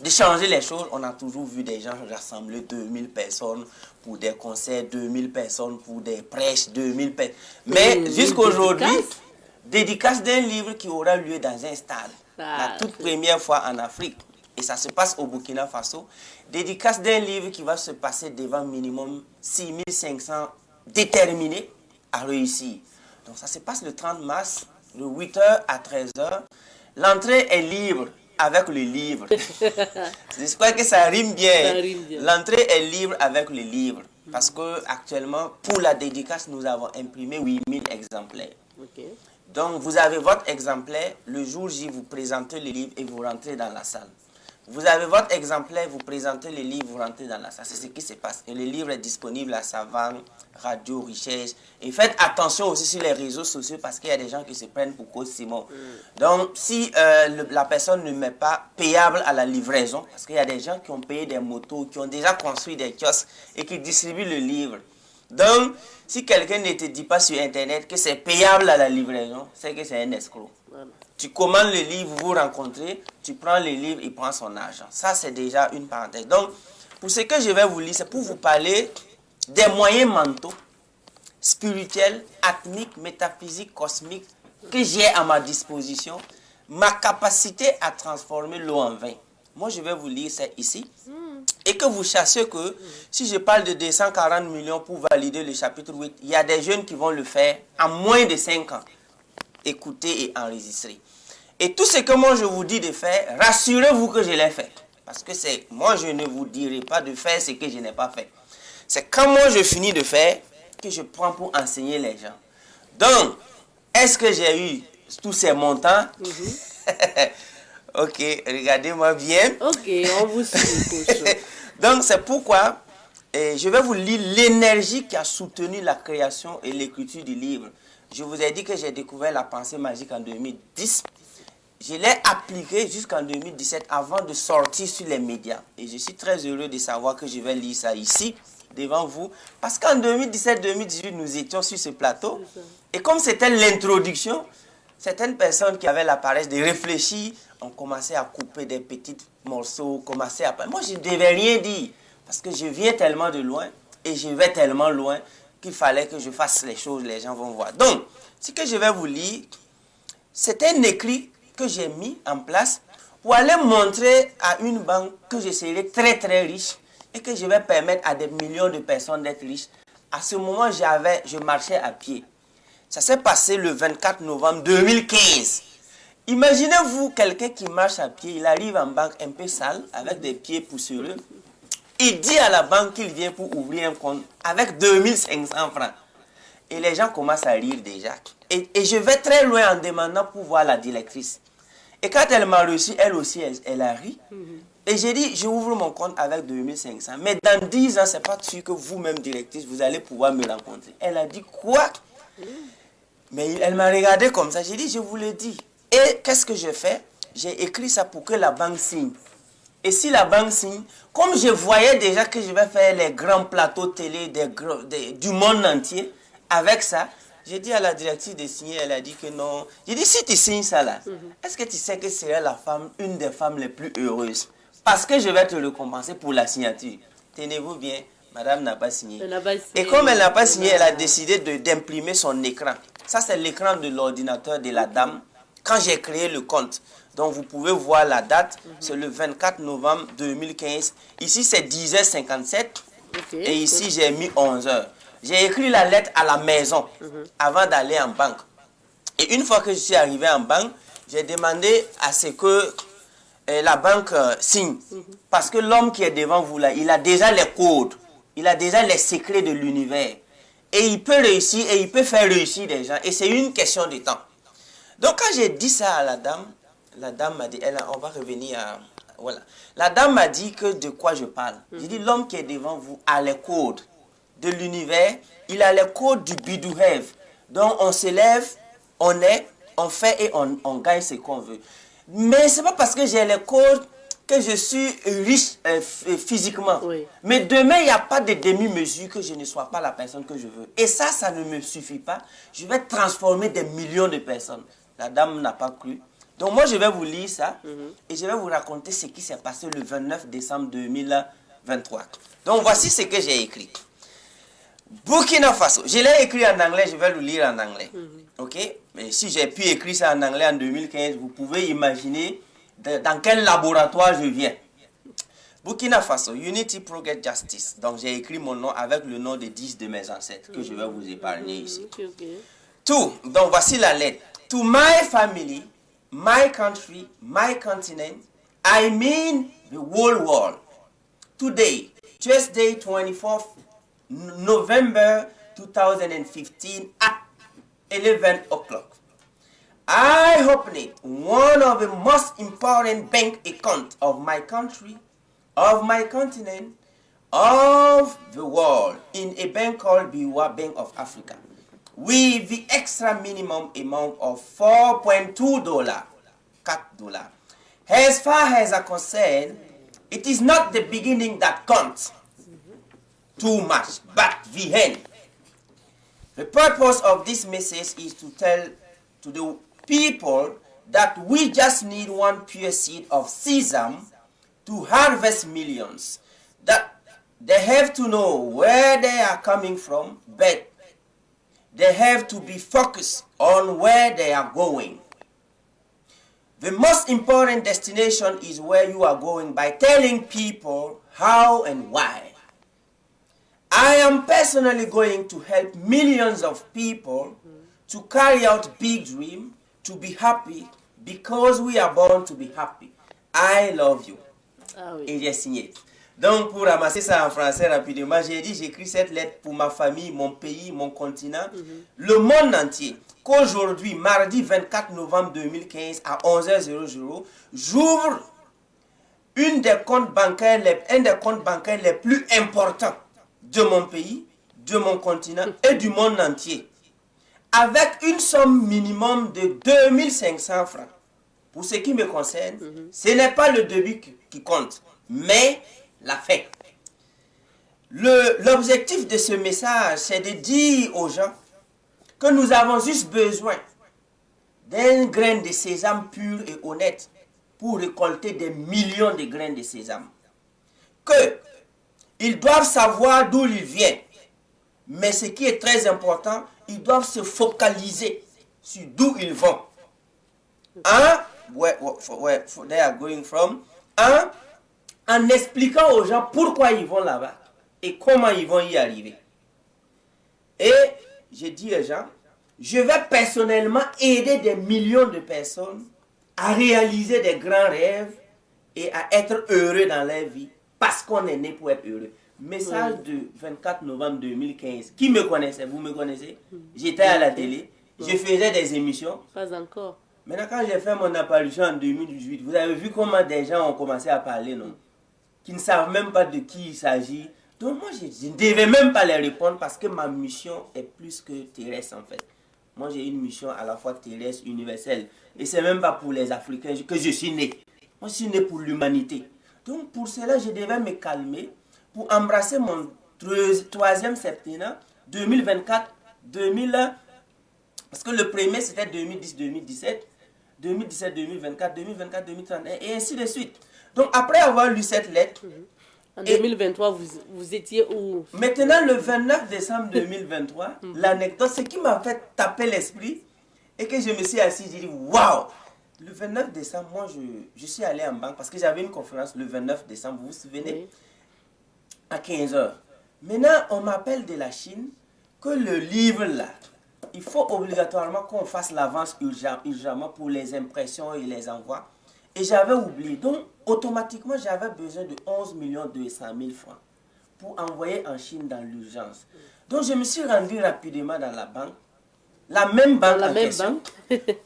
changer les choses. On a toujours vu des gens rassembler 2000 personnes pour des concerts, 2000 personnes pour des prêches, 2000 personnes. Mais jusqu'aujourd'hui, dédicace d'un livre qui aura lieu dans un stade. La toute première fois en Afrique. Et ça se passe au Burkina Faso. Dédicace d'un livre qui va se passer devant minimum 6500 déterminés à réussir. Donc ça se passe le 30 mars, de 8h à 13h. L'entrée est libre avec le livre. J'espère que ça rime bien. L'entrée est libre avec le livre. Parce que actuellement, pour la dédicace, nous avons imprimé 8000 exemplaires. Okay. Donc, vous avez votre exemplaire. Le jour J, vous présentez le livre et vous rentrez dans la salle. Vous avez votre exemplaire, vous présentez le livre, vous rentrez dans la salle. C'est ce qui se passe. Et le livre est disponible à Savane, Radio, Richesse. Et faites attention aussi sur les réseaux sociaux parce qu'il y a des gens qui se prennent pour cause Simon. Donc, si la personne ne met pas payable à la livraison, parce qu'il y a des gens qui ont payé des motos, qui ont déjà construit des kiosques et qui distribuent le livre. Donc, si quelqu'un ne te dit pas sur Internet que c'est payable à la livraison, c'est que c'est un escroc. Voilà. Tu commandes le livre, vous vous rencontrez, tu prends le livre, il prend son argent. Ça, c'est déjà une parenthèse. Donc, pour ce que je vais vous lire, c'est pour vous parler des moyens mentaux, spirituels, atmiques, métaphysiques, cosmiques que j'ai à ma disposition, ma capacité à transformer l'eau en vin. Moi, je vais vous lire ça ici. Et que vous sachiez que si je parle de 240 millions pour valider le chapitre 8, il y a des jeunes qui vont le faire en moins de 5 ans. Écouter et enregistrer. Et tout ce que moi je vous dis de faire, rassurez-vous que je l'ai fait. Parce que c'est moi je ne vous dirai pas de faire ce que je n'ai pas fait. C'est quand moi je finis de faire que je prends pour enseigner les gens. Donc, est-ce que j'ai eu tous ces montants? Ok, regardez-moi bien. Ok, on vous suit. Donc, c'est pourquoi je vais vous lire l'énergie qui a soutenu la création et l'écriture du livre. Je vous ai dit que j'ai découvert la pensée magique en 2010. je l'ai appliqué jusqu'en 2017 avant de sortir sur les médias. Et je suis très heureux de savoir que je vais lire ça ici, devant vous. Parce qu'en 2017-2018, nous étions sur ce plateau. Et comme c'était l'introduction, certaines personnes qui avaient la paresse de réfléchir ont commencé à couper des petits morceaux, commencé à... Moi, je ne devais rien dire. Parce que je viens tellement de loin et je vais tellement loin qu'il fallait que je fasse les choses, les gens vont voir. Donc, ce que je vais vous lire, c'est un écrit que j'ai mis en place pour aller montrer à une banque que je serai très très riche et que je vais permettre à des millions de personnes d'être riches. À ce moment, je marchais à pied. Ça s'est passé le 24 novembre 2015. Imaginez-vous quelqu'un qui marche à pied, il arrive en banque un peu sale, avec des pieds poussiéreux. Il dit à la banque qu'il vient pour ouvrir un compte avec 2500 francs. Et les gens commencent à rire déjà. Et je vais très loin en demandant pour voir la directrice. Et quand elle m'a reçu, elle aussi, elle a ri. Et j'ai dit, je ouvre mon compte avec 2500. Mais dans 10 ans, ce n'est pas sûr que vous-même, directrice, vous allez pouvoir me rencontrer. Elle a dit, quoi? Mais elle m'a regardé comme ça. J'ai dit, je vous l'ai dit. Et qu'est-ce que je fais? J'ai écrit ça pour que la banque signe. Et si la banque signe, comme je voyais déjà que je vais faire les grands plateaux télé du monde entier, avec ça, j'ai dit à la directrice de signer, elle a dit que non. J'ai dit, si tu signes ça là, est-ce que tu sais que c'est une des femmes les plus heureuses? Parce que je vais te récompenser pour la signature. Tenez-vous bien, madame n'a pas signé. Et comme elle n'a pas signé, elle a décidé d'imprimer son écran. Ça, c'est l'écran de l'ordinateur de la dame quand j'ai créé le compte. Donc, vous pouvez voir la date, c'est le 24 novembre 2015. Ici, c'est 10h57 et ici, j'ai mis 11h. J'ai écrit la lettre à la maison avant d'aller en banque. Et une fois que je suis arrivé en banque, j'ai demandé à ce que la banque signe. Parce que l'homme qui est devant vous là, il a déjà les codes, il a déjà les secrets de l'univers. Et il peut réussir et il peut faire réussir des gens. Et c'est une question de temps. Donc, quand j'ai dit ça à la dame m'a dit, on va revenir à... Voilà. La dame m'a dit que de quoi je parle. J'ai dit, l'homme qui est devant vous a les codes de l'univers, il a les codes du bidou rêve. Donc, on se lève, on est, on fait et on gagne ce qu'on veut. Mais ce n'est pas parce que j'ai les codes que je suis riche physiquement. Oui. Mais demain, il n'y a pas de demi-mesure que je ne sois pas la personne que je veux. Et ça ne me suffit pas. Je vais transformer des millions de personnes. La dame n'a pas cru. Donc moi, je vais vous lire ça et je vais vous raconter ce qui s'est passé le 29 décembre 2023. Donc voici ce que j'ai écrit. Burkina Faso. Je l'ai écrit en anglais, je vais le lire en anglais. Ok? Mais si j'ai pu écrire ça en anglais en 2015, vous pouvez imaginer dans quel laboratoire je viens. Burkina Faso, Unity Progress Justice. Donc j'ai écrit mon nom avec le nom de 10 de mes ancêtres que je vais vous épargner ici. Tout. Donc voici la lettre. To my family, my country, my continent, I mean the whole world. Today, Tuesday, 24th November 2015 at 11 o'clock. I opened one of the most important bank accounts of my country, of my continent, of the world in a bank called Biwa Bank of Africa, with the extra minimum amount of $4.2, $4. As far as I'm concerned, it is not the beginning that counts too much, but the end. The purpose of this message is to tell to the people that we just need one pure seed of sesame to harvest millions. That they have to know where they are coming from, but they have to be focused on where they are going. The most important destination is where you are going by telling people how and why. I am personally going to help millions of people to carry out big dreams, to be happy, because we are born to be happy. I love you. Ah oui. Et j'ai signé. Donc, pour ramasser ça en français rapidement, j'ai dit, j'écris cette lettre pour ma famille, mon pays, mon continent, le monde entier. Qu'aujourd'hui, mardi 24 novembre 2015 à 11h00, j'ouvre un des comptes bancaires les plus importants de mon pays, de mon continent et du monde entier, avec une somme minimum de 2500 francs. Pour ce qui me concerne, ce n'est pas le début qui compte, mais la fin. L'objectif de ce message, c'est de dire aux gens que nous avons juste besoin d'un grain de sésame pur et honnête pour récolter des millions de grains de sésame. Ils doivent savoir d'où ils viennent. Mais ce qui est très important, ils doivent se focaliser sur d'où ils vont. Where they are going from. En expliquant aux gens pourquoi ils vont là-bas et comment ils vont y arriver. Et je dis aux gens, je vais personnellement aider des millions de personnes à réaliser des grands rêves et à être heureux dans leur vie parce qu'on est né pour être heureux. Message de 24 novembre 2015. Qui me connaissait? Vous me connaissez? J'étais à la télé, je faisais des émissions. Pas encore. Maintenant, quand j'ai fait mon apparition en 2018, vous avez vu comment des gens ont commencé à parler, non? Qui ne savent même pas de qui il s'agit. Donc moi, je ne devais même pas les répondre parce que ma mission est plus que terrestre, en fait. Moi, j'ai une mission à la fois terrestre, universelle. Et c'est même pas pour les Africains que je suis né. Moi, je suis né pour l'humanité. Donc, pour cela, je devais me calmer pour embrasser mon troisième septennat, 2024, 2000, parce que le premier, c'était 2010-2017, 2017-2024, 2024-2031, et ainsi de suite. Donc, après avoir lu cette lettre... En 2023, vous étiez où? Maintenant, le 29 décembre 2023, l'anecdote, ce qui m'a fait taper l'esprit, et que je me suis assis, j'ai dit, waouh! Le 29 décembre, moi, je suis allé en banque, parce que j'avais une conférence le 29 décembre, vous vous souvenez, à 15h. Maintenant, on m'appelle de la Chine, que le livre là, il faut obligatoirement qu'on fasse l'avance urgemment pour les impressions et les envois. Et j'avais oublié. Donc, automatiquement, j'avais besoin de 11 200 000 francs pour envoyer en Chine dans l'urgence. Donc, je me suis rendu rapidement dans la banque, la même banque en question,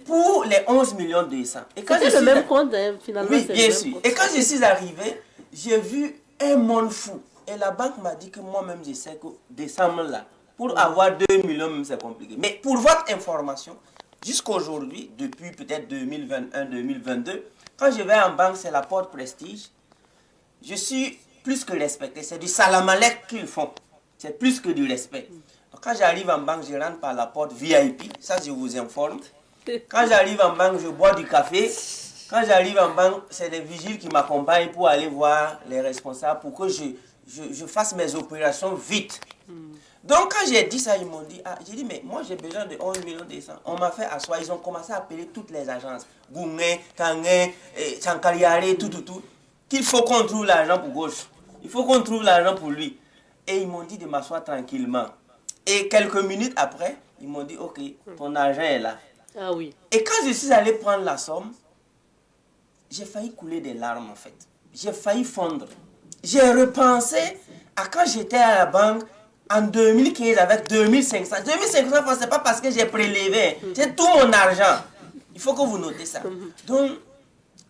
pour les 11 200 000. C'était le même compte, hein, finalement. Oui, bien sûr. Et quand je suis arrivé, j'ai vu un monde fou. Et la banque m'a dit que moi-même, je sais que décembre là, pour avoir 2 millions, même c'est compliqué. Mais pour votre information, jusqu'aujourd'hui, depuis peut-être 2021-2022, quand je vais en banque, c'est la porte prestige. Je suis plus que respecté. C'est du salamalek qu'ils font. C'est plus que du respect. Donc, quand j'arrive en banque, je rentre par la porte VIP. Ça, je vous informe. Quand j'arrive en banque, je bois du café. Quand j'arrive en banque, c'est des vigiles qui m'accompagnent pour aller voir les responsables pour que je fasse mes opérations vite. Donc, quand j'ai dit ça, ils m'ont dit, j'ai dit, mais moi, j'ai besoin de 11 millions de 100. On m'a fait asseoir, ils ont commencé à appeler toutes les agences. Goumé, Kangé, Chankariare, tout. Qu'il faut qu'on trouve l'argent pour gauche. Il faut qu'on trouve l'argent pour lui. Et ils m'ont dit de m'asseoir tranquillement. Et quelques minutes après, ils m'ont dit, ok, ton argent est là. Ah oui. Et quand je suis allé prendre la somme, j'ai failli couler des larmes en fait. J'ai failli fondre. J'ai repensé à quand j'étais à la banque en 2015 avec 2500. 2500 francs, c'est pas parce que j'ai prélevé. C'est tout mon argent. Il faut que vous notez ça. Donc,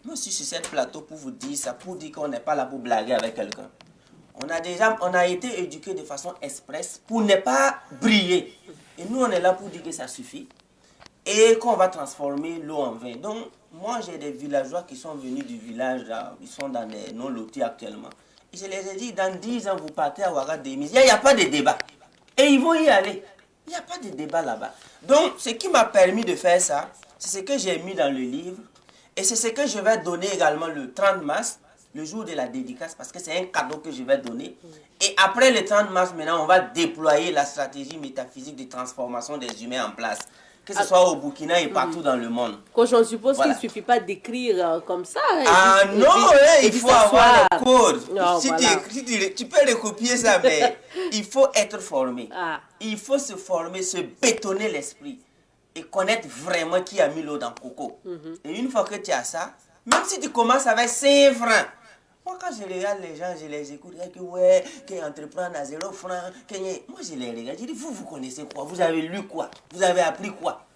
moi je suis sur cette plateau pour vous dire ça, pour dire qu'on n'est pas là pour blaguer avec quelqu'un. On a été éduqués de façon express pour ne pas briller. Et nous, on est là pour dire que ça suffit. Et qu'on va transformer l'eau en vin. Donc, moi, j'ai des villageois qui sont venus du village, là, ils sont dans des non-lotis actuellement. Et je les ai dit, dans 10 ans, vous partez à Ouagadougou. Il n'y a pas de débat. Et ils vont y aller. Il n'y a pas de débat là-bas. Donc, ce qui m'a permis de faire ça, c'est ce que j'ai mis dans le livre. Et c'est ce que je vais donner également le 30 mars, le jour de la dédicace, parce que c'est un cadeau que je vais donner. Et après le 30 mars, maintenant, on va déployer la stratégie métaphysique de transformation des humains en place. Que ce soit au Burkina et partout dans le monde. Quand on suppose qu'il ne suffit pas d'écrire comme ça. Il faut avoir les codes. Non, si voilà. tu peux recopier ça, mais il faut être formé. Il faut se former, se bétonner l'esprit et connaître vraiment qui a mis l'eau dans le coco. Et une fois que tu as ça, même si tu commences avec 5 francs, moi quand je regarde les gens, je les écoute, qui entreprennent à 0 francs, moi je les regarde, je dis, vous connaissez quoi? Vous avez lu quoi? Vous avez appris quoi?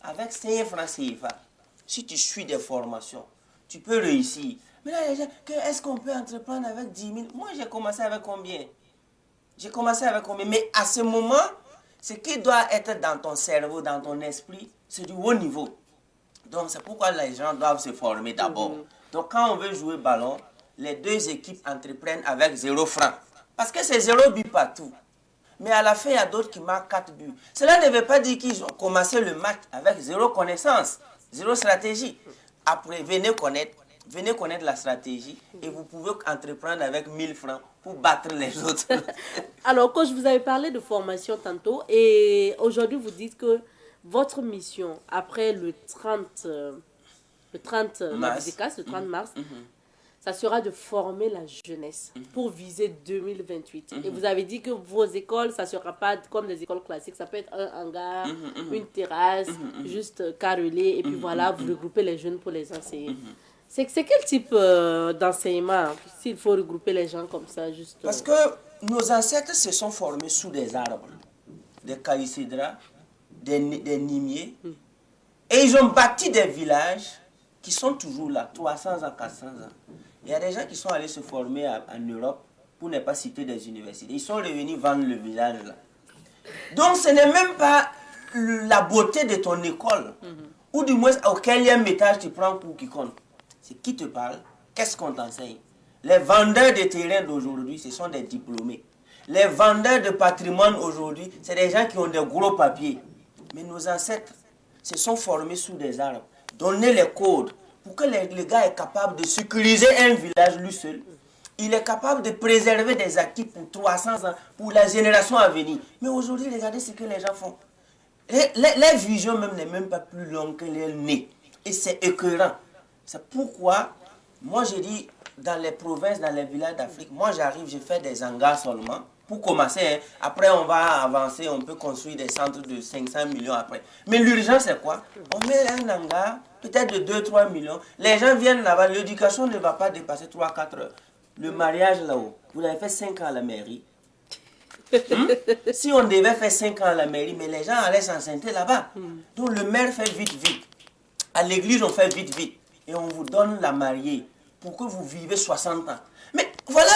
Avec 5 francs CFA, si tu suis des formations, tu peux réussir. Mais là, les gens, est-ce qu'on peut entreprendre avec 10 000? Moi j'ai commencé avec combien? Mais à ce moment, ce qui doit être dans ton cerveau, dans ton esprit, c'est du haut niveau. Donc c'est pourquoi les gens doivent se former d'abord. Donc quand on veut jouer ballon, les deux équipes entreprennent avec 0 franc. Parce que c'est 0 but partout. Mais à la fin, il y a d'autres qui marquent 4 buts. Cela ne veut pas dire qu'ils ont commencé le match avec 0 connaissance, 0 stratégie. Après, venez connaître la stratégie et vous pouvez entreprendre avec 1000 francs pour battre les autres. Alors, coach, vous avez parlé de formation tantôt et aujourd'hui, vous dites que votre mission, après le 30 Mars. le 30 mars, ça sera de former la jeunesse pour viser 2028. Et vous avez dit que vos écoles, ça ne sera pas comme des écoles classiques. Ça peut être un hangar, une terrasse, juste carrelé. Et puis voilà, vous regroupez les jeunes pour les enseigner. C'est quel type d'enseignement, s'il faut regrouper les gens comme ça, juste... Parce que nos ancêtres se sont formés sous des arbres, des caïcédras, des nimiers. Et ils ont bâti des villages qui sont toujours là, 300 ans, 400 ans. Il y a des gens qui sont allés se former en Europe, pour ne pas citer des universités. Ils sont revenus vendre le village là. Donc ce n'est même pas la beauté de ton école, ou du moins au quelième étage tu prends pour qui compte. C'est qui te parle, qu'est-ce qu'on t'enseigne. Les vendeurs de terrain d'aujourd'hui, ce sont des diplômés. Les vendeurs de patrimoine aujourd'hui, c'est des gens qui ont des gros papiers. Mais nos ancêtres se sont formés sous des arbres. Donner les codes pour que le gars est capable de sécuriser un village lui seul. Il est capable de préserver des acquis pour 300 ans, pour la génération à venir. Mais aujourd'hui, regardez ce que les gens font. Les visions même n'est même pas plus longue que les nez. Et c'est écœurant. C'est pourquoi, moi je dis, dans les provinces, dans les villages d'Afrique, moi j'arrive, je fais des hangars seulement. Pour commencer, hein. Après on va avancer, on peut construire des centres de 500 millions après. Mais l'urgence c'est quoi? On met un hangar, peut-être de 2-3 millions. Les gens viennent là-bas, l'éducation ne va pas dépasser 3-4 heures. Le mariage là-haut, vous avez fait 5 ans à la mairie. Si on devait faire 5 ans à la mairie, mais les gens allaient s'enceinte là-bas. Donc le maire fait vite, vite. À l'église, on fait vite, vite. Et on vous donne la mariée pour que vous vivez 60 ans. Mais voilà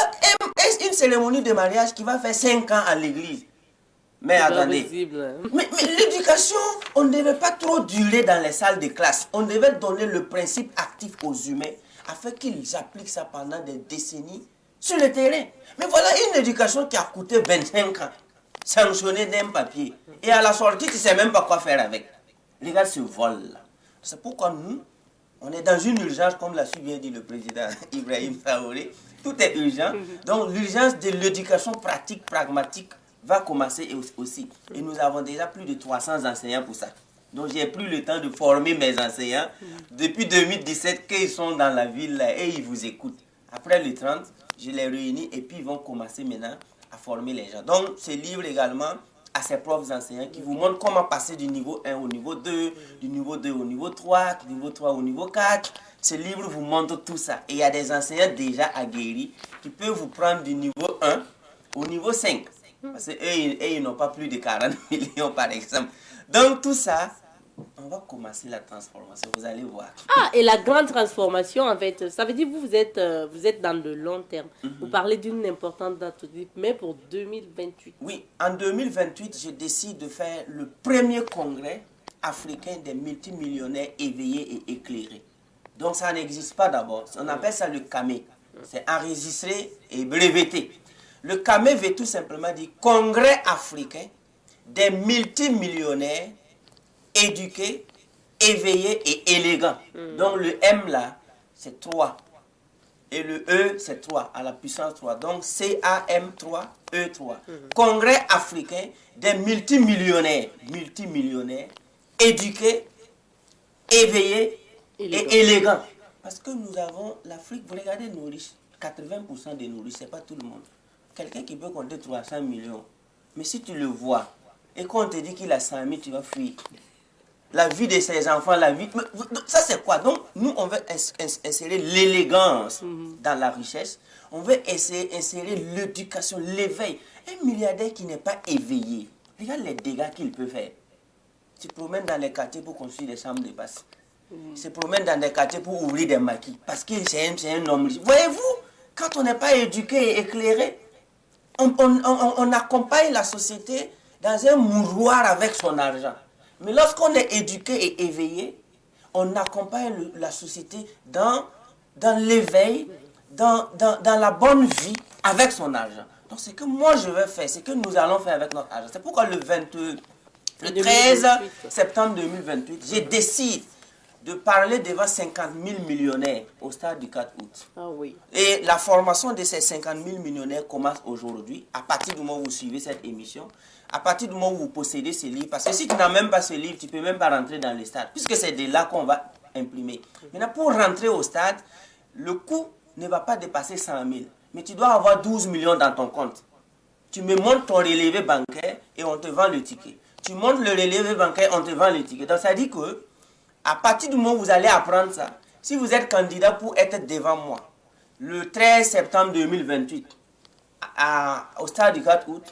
une cérémonie de mariage qui va faire 5 ans à l'église. Mais attendez, mais l'éducation, on ne devait pas trop durer dans les salles de classe. On devait donner le principe actif aux humains afin qu'ils appliquent ça pendant des décennies sur le terrain. Mais voilà une éducation qui a coûté 25 ans, sanctionnée d'un papier. Et à la sortie, tu ne sais même pas quoi faire avec. Les gars se volent là. C'est pourquoi nous, on est dans une urgence, comme l'a si bien dit le président Ibrahim Traoré. Tout est urgent. Donc l'urgence de l'éducation pratique, pragmatique, va commencer aussi. Et nous avons déjà plus de 300 enseignants pour ça. Donc j'ai plus le temps de former mes enseignants. Depuis 2017, qu'ils sont dans la ville là, et ils vous écoutent. Après le 30, je les réunis et puis ils vont commencer maintenant à former les gens. Donc ce livre également à ses propres enseignants qui vous montrent comment passer du niveau 1 au niveau 2, du niveau 2 au niveau 3, du niveau 3 au niveau 4. Ce livre vous montre tout ça. Et il y a des enseignants déjà aguerris qui peuvent vous prendre du niveau 1 au niveau 5. Parce qu'eux, ils n'ont pas plus de 40 millions par exemple. Donc tout ça, on va commencer la transformation, vous allez voir. Ah, et la grande transformation, en fait, ça veut dire que vous êtes dans le long terme. Vous parlez d'une importante date, mais pour 2028. Oui, en 2028, je décide de faire le premier congrès africain des multimillionnaires éveillés et éclairés. Donc ça n'existe pas d'abord. On appelle ça le CAME. C'est enregistré et breveté. Le CAME veut tout simplement dire Congrès africain des multimillionnaires éduqués, éveillés et élégants. Donc le M là, c'est 3. Et le E, c'est 3, à la puissance 3. Donc CAM3, E3. Congrès africain des multimillionnaires, éduqués, éveillés et élégants. Parce que nous avons l'Afrique, vous regardez nos riches, 80% de nos riches, ce n'est pas tout le monde. Quelqu'un qui peut compter 300 millions, mais si tu le vois, et qu'on te dit qu'il a 100 000, tu vas fuir. La vie de ses enfants, la vie... Ça c'est quoi? Donc nous, on veut insérer l'élégance dans la richesse. On veut essayer insérer l'éducation, l'éveil. Un milliardaire qui n'est pas éveillé, regarde les dégâts qu'il peut faire. Tu te promènes dans les quartiers pour construire des chambres de passe. Il se promène dans des quartiers pour ouvrir des maquis. Parce qu'il c'est un homme riche. Voyez-vous, quand on n'est pas éduqué et éclairé, on accompagne la société dans un mouroir avec son argent. Mais lorsqu'on est éduqué et éveillé, on accompagne la société dans l'éveil, dans la bonne vie avec son argent. Donc, ce que moi je vais faire, c'est que nous allons faire avec notre argent. C'est pourquoi le 13 septembre 2028, j'ai décidé de parler devant 50 000 millionnaires au stade du 4 août. Ah oui. Et la formation de ces 50 000 millionnaires commence aujourd'hui, à partir du moment où vous suivez cette émission, à partir du moment où vous possédez ce livre. Parce que si tu n'as même pas ce livre, tu ne peux même pas rentrer dans les stades, puisque c'est de là qu'on va imprimer. Maintenant, pour rentrer au stade, le coût ne va pas dépasser 100 000. Mais tu dois avoir 12 millions dans ton compte. Tu me montres ton relevé bancaire et on te vend le ticket. Tu montres le relevé bancaire, on te vend le ticket. Donc ça dit que, à partir du moment où vous allez apprendre ça, si vous êtes candidat pour être devant moi, le 13 septembre 2028, au stade du 4 août,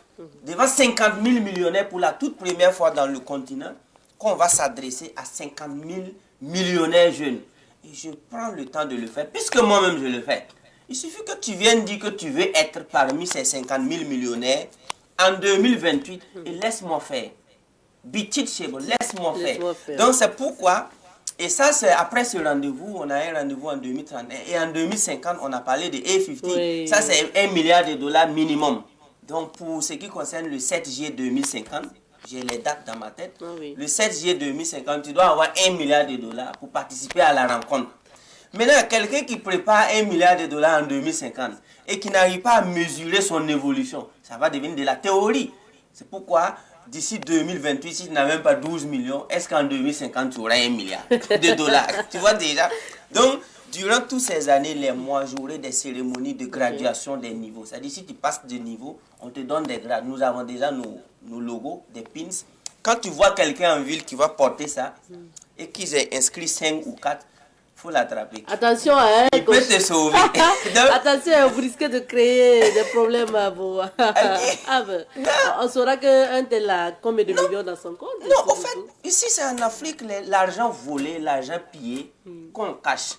devant 50 000 millionnaires pour la toute première fois dans le continent, qu'on va s'adresser à 50 000 millionnaires jeunes. Et je prends le temps de le faire, puisque moi-même je le fais. Il suffit que tu viennes dire que tu veux être parmi ces 50 000 millionnaires en 2028 et laisse-moi faire. Bitit Chebo, laisse-moi faire. Donc c'est pourquoi, et ça c'est après ce rendez-vous, on a un rendez-vous en 2030 et en 2050 on a parlé de A50. Oui. Ça c'est 1 milliard de dollars minimum. Donc pour ce qui concerne le 7 juillet 2050, j'ai les dates dans ma tête. Oui. Le 7 juillet 2050, tu dois avoir 1 milliard de dollars pour participer à la rencontre. Maintenant, quelqu'un qui prépare 1 milliard de dollars en 2050 et qui n'arrive pas à mesurer son évolution, ça va devenir de la théorie. C'est pourquoi, d'ici 2028, si tu n'as même pas 12 millions, est-ce qu'en 2050, tu auras 1 milliard de dollars? Tu vois déjà? Donc, durant toutes ces années, les mois, j'aurai des cérémonies de graduation des niveaux. C'est-à-dire, si tu passes de niveau, on te donne des grades. Nous avons déjà nos logos, des pins. Quand tu vois quelqu'un en ville qui va porter ça et qu'ils aient inscrit 5 ou 4, il faut l'attraper. Attention, hein, il peut te sauver. Donc, attention, vous risquez de créer des problèmes à vous. On saura qu'un tel a combien de millions dans son compte? Non, en fait, ici c'est en Afrique, l'argent volé, l'argent pillé, qu'on cache.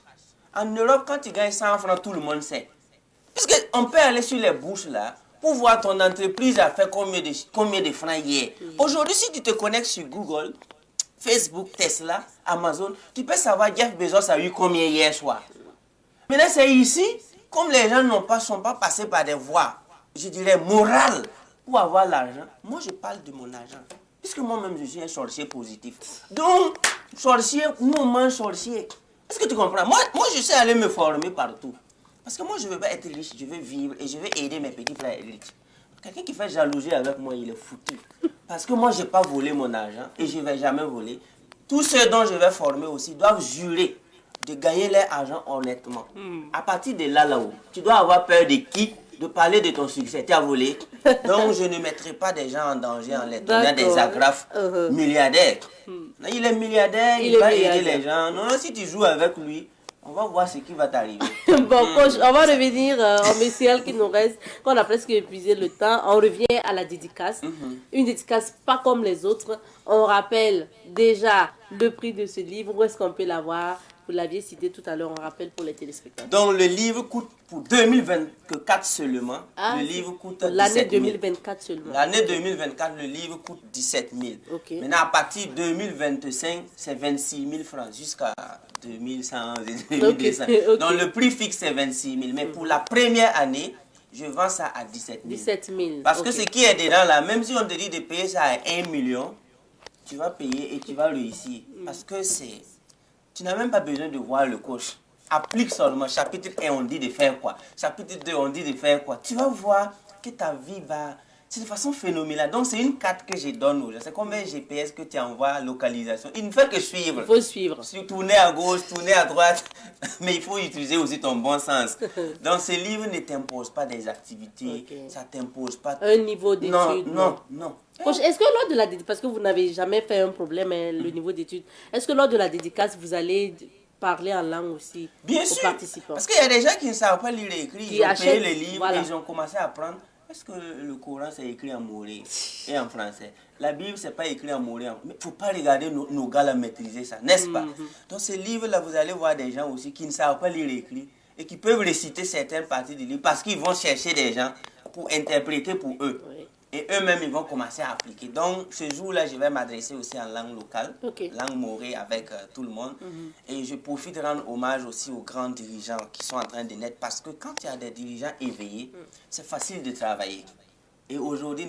En Europe, quand tu gagnes 100 francs, tout le monde sait. Puisqu'on peut aller sur les bourses là, pour voir ton entreprise a fait combien de francs hier. Aujourd'hui, si tu te connectes sur Google, Facebook, Tesla, Amazon, tu peux savoir Jeff Bezos a eu combien hier soir. Maintenant, c'est ici, comme les gens ne sont pas passés par des voies, je dirais, morales, pour avoir l'argent. Moi, je parle de mon argent. Puisque moi-même, je suis un sorcier positif. Donc, sorcier, nous, on mange sorcier. Est-ce que tu comprends? Moi, je sais aller me former partout. Parce que moi, je ne veux pas être riche, je veux vivre et je veux aider mes petits frères riches. Quelqu'un qui fait jalousie avec moi, il est foutu. Parce que moi, je n'ai pas volé mon argent et je ne vais jamais voler. Tous ceux dont je vais former aussi doivent jurer de gagner leur argent honnêtement. À partir de là-haut, tu dois avoir peur de qui? De parler de ton succès. Tu as volé. Donc, je ne mettrai pas des gens en danger en les donnant des agrafes milliardaires. Il est milliardaire, il va aider les gens. Non, si tu joues avec lui, on va voir ce qui va t'arriver. Bon, coach, on va revenir au messiel qui nous reste. Quand on a presque épuisé le temps, on revient à la dédicace. Une dédicace pas comme les autres. On rappelle déjà le prix de ce livre. Où est-ce qu'on peut l'avoir? Vous l'aviez cité tout à l'heure, on rappelle pour les téléspectateurs. Donc le livre coûte pour 2024 seulement. Le livre coûte l'année 2024 seulement. L'année 2024, le livre coûte 17 000. Okay. Maintenant, à partir de 2025, c'est 26 000 francs jusqu'à 2100 et 2200. Okay. Donc le prix fixe, c'est 26 000. Mais pour la première année, je vends ça à 17 000. 17 000. Parce que ce qui est dedans là, même si on te dit de payer ça à 1 million, tu vas payer et tu vas réussir. Parce que c'est... Tu n'as même pas besoin de voir le coach. Applique seulement. Chapitre 1, on dit de faire quoi. Chapitre 2, on dit de faire quoi. Tu vas voir que ta vie va... C'est de façon phénoménale. Donc, c'est une carte que je donne aux gens. C'est comme un GPS que tu envoies, localisation. Il ne fait que suivre. Il faut suivre. Tourner à gauche, tourner à droite. Mais il faut utiliser aussi ton bon sens. Donc, ce livre ne t'impose pas des activités. Okay. Ça ne t'impose pas... Un niveau d'études. Non. Coach, est-ce que lors de la dédicace, parce que vous n'avez jamais fait un problème, le niveau d'études, est-ce que lors de la dédicace, vous allez parler en langue aussi aux participants? Parce qu'il y a des gens qui ne savent pas lire et écrire. Ils ont payé les livres et ils ont commencé à apprendre. Est-ce que le Coran, c'est écrit en moré et en français? La Bible, c'est pas écrit en moré. Mais il ne faut pas regarder nos gars là maîtriser ça, n'est-ce pas? Donc, ce livre-là, vous allez voir des gens aussi qui ne savent pas lire et écrire et qui peuvent réciter certaines parties du livre parce qu'ils vont chercher des gens pour interpréter pour eux. Oui. et eux-mêmes, ils vont commencer à appliquer. Donc, ce jour-là, je vais m'adresser aussi en langue locale, langue morée avec tout le monde. Et je profite de rendre hommage aussi aux grands dirigeants qui sont en train de naître. Parce que quand il y a des dirigeants éveillés, c'est facile de travailler. Et aujourd'hui,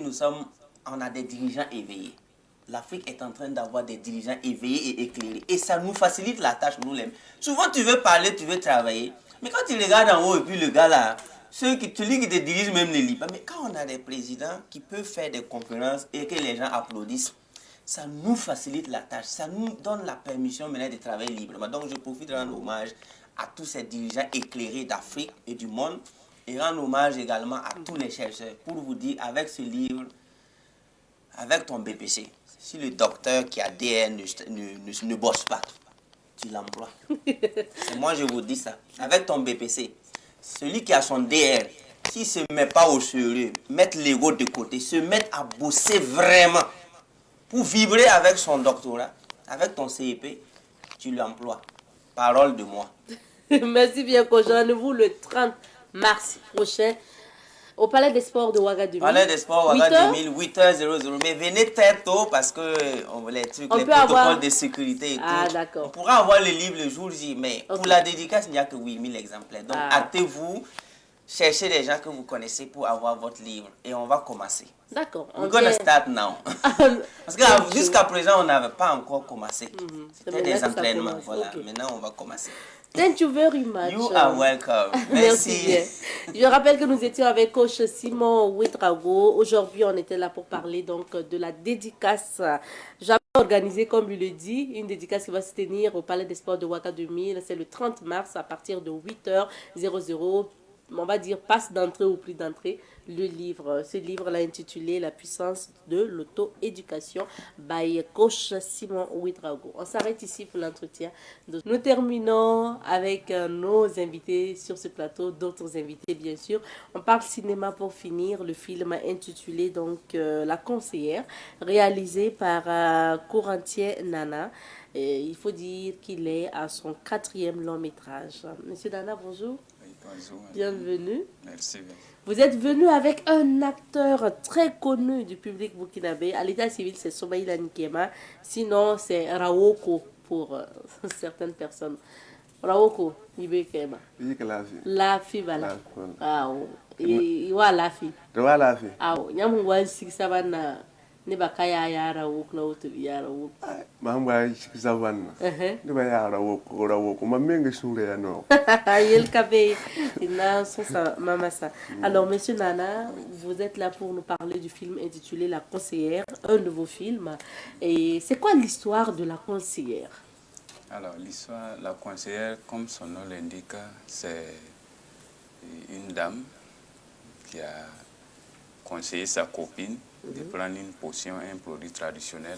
on a des dirigeants éveillés. L'Afrique est en train d'avoir des dirigeants éveillés et éclairés. Et ça nous facilite la tâche, nous-mêmes. Souvent, tu veux parler, tu veux travailler. Mais quand tu regardes en haut et puis le gars là, celui qui te dirige même ne lit pas. Mais quand on a des présidents qui peuvent faire des conférences et que les gens applaudissent, ça nous facilite la tâche. Ça nous donne la permission maintenant de travailler librement. Donc, je profite de rendre hommage à tous ces dirigeants éclairés d'Afrique et du monde. Et rendre hommage également à tous les chercheurs. Pour vous dire, avec ce livre, avec ton BPC, si le docteur qui a DR ne bosse pas, tu l'emploies. Moi, je vous dis ça. Avec ton BPC, celui qui a son DR, s'il ne se met pas au sérieux, mettre l'ego de côté, se mettre à bosser vraiment pour vibrer avec son doctorat, avec ton CEP, tu l'emploies. Parole de moi. Merci bien, Coach. Rendez-vous le 30 mars prochain au Palais des Sports de Ouagadougou. Palais des Sports Ouagadougou, 8h00. Mais venez très tôt parce que les protocoles de sécurité et tout. D'accord. On pourra avoir le livre le jour J, mais pour la dédicace, il n'y a que 8000 exemplaires. Donc, hâtez-vous, cherchez des gens que vous connaissez pour avoir votre livre et on va commencer. D'accord. We're gonna start now. Parce que jusqu'à présent, on n'avait pas encore commencé. C'était des entraînements. Voilà. Maintenant, on va commencer. Thank you very much. You are welcome. Merci bien. Je rappelle que nous étions avec coach Simon Ouedraogo. Aujourd'hui, on était là pour parler donc de la dédicace jamais organisée, comme il le dit, une dédicace qui va se tenir au Palais des Sports de Ouagadougou. C'est le 30 mars à partir de 8h00. On va dire passe d'entrée ou prix d'entrée, le livre. Ce livre-là intitulé La puissance de l'auto-éducation by coach Simon Ouedraogo. On s'arrête ici pour l'entretien. Nous terminons avec nos invités sur ce plateau, d'autres invités bien sûr. On parle cinéma pour finir, le film intitulé donc La conseillère, réalisé par Corentin Nana. Et il faut dire qu'il est à son 4e long métrage. Monsieur Nana, bonjour. Bonjour. Bienvenue. Merci. Vous êtes venu avec un acteur très connu du public burkinabé. À l'état civil, c'est Soumaïla Nkema. Sinon, c'est Rawoko pour certaines personnes. Rawoko, Ibe Kema. La fille, voilà. Ah, il y a la fille. Ah, il y a un six savana. Ne ba kaya yara wok na wutu yara wok mamba savana ne ba yara wok mamenge sure ya no yel kabe ina ça mama ça. Alors monsieur Nana, vous êtes là pour nous parler du film intitulé La conseillère, un de vos films. Et c'est quoi l'histoire de la conseillère? Alors l'histoire, la conseillère, comme son nom l'indique, c'est une dame qui a conseillé sa copine de prendre une potion, un produit traditionnel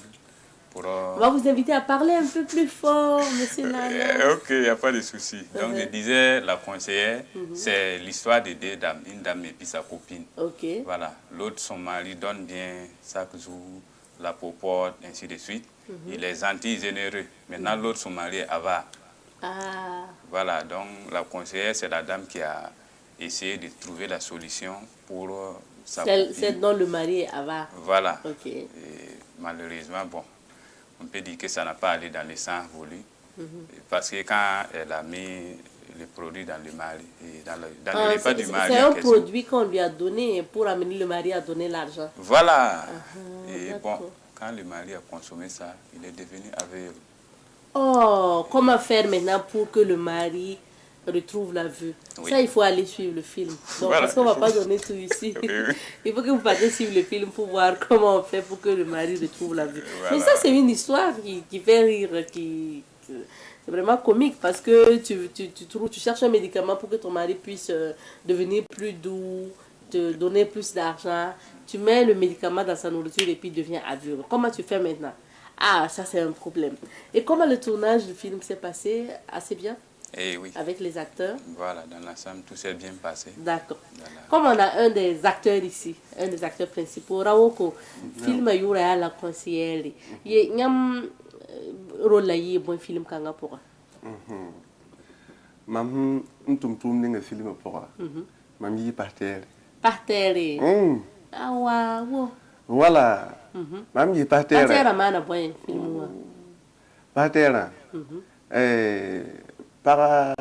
pour... On va vous inviter à parler un peu plus fort, monsieur Nana. Ok, il n'y a pas de souci. Donc je disais, la conseillère, c'est l'histoire de deux dames, une dame et puis sa copine. Ok. Voilà, l'autre, son mari donne bien chaque jour, la popote, ainsi de suite. Il est gentil, généreux. Maintenant, l'autre, son mari est avare. Ah. Voilà, donc la conseillère, c'est la dame qui a essayé de trouver la solution pour... Celle dont le mari est avare. Voilà. Ok. Et malheureusement, bon, on peut dire que ça n'a pas allé dans le sens voulu. Parce que quand elle a mis le produit dans le mari, dans le repas du mari... C'est un produit qu'on lui a donné pour amener le mari à donner l'argent. Voilà. Et bon, quand le mari a consommé ça, il est devenu aveugle. Oh, comment faire maintenant pour que le mari retrouve la vue? Oui. Ça, il faut aller suivre le film. Donc, voilà, parce qu'on ne va pas donner tout ici. Il faut que vous fassiez suivre le film pour voir comment on fait pour que le mari retrouve la vue. Voilà. Mais ça, c'est une histoire qui fait rire, c'est vraiment comique parce que tu cherches un médicament pour que ton mari puisse devenir plus doux, te donner plus d'argent. Tu mets le médicament dans sa nourriture et puis il devient aveugle. Comment tu fais maintenant? Ah, ça, c'est un problème. Et comment le tournage du film s'est passé? Assez bien? Eh oui. Avec les acteurs? Voilà, dans l'ensemble, tout s'est bien passé. D'accord. Comme on a un des acteurs ici, un des acteurs principaux, Rawoko, film Yura la conseillère. Il y a un rôle là, bon film kanga pour. Mam tum tum ninga film pour. Mam yi parterre. Parterre. Ah, wow. Voilà. Mam yi patera. Patera mana boy film wa. Patera. Para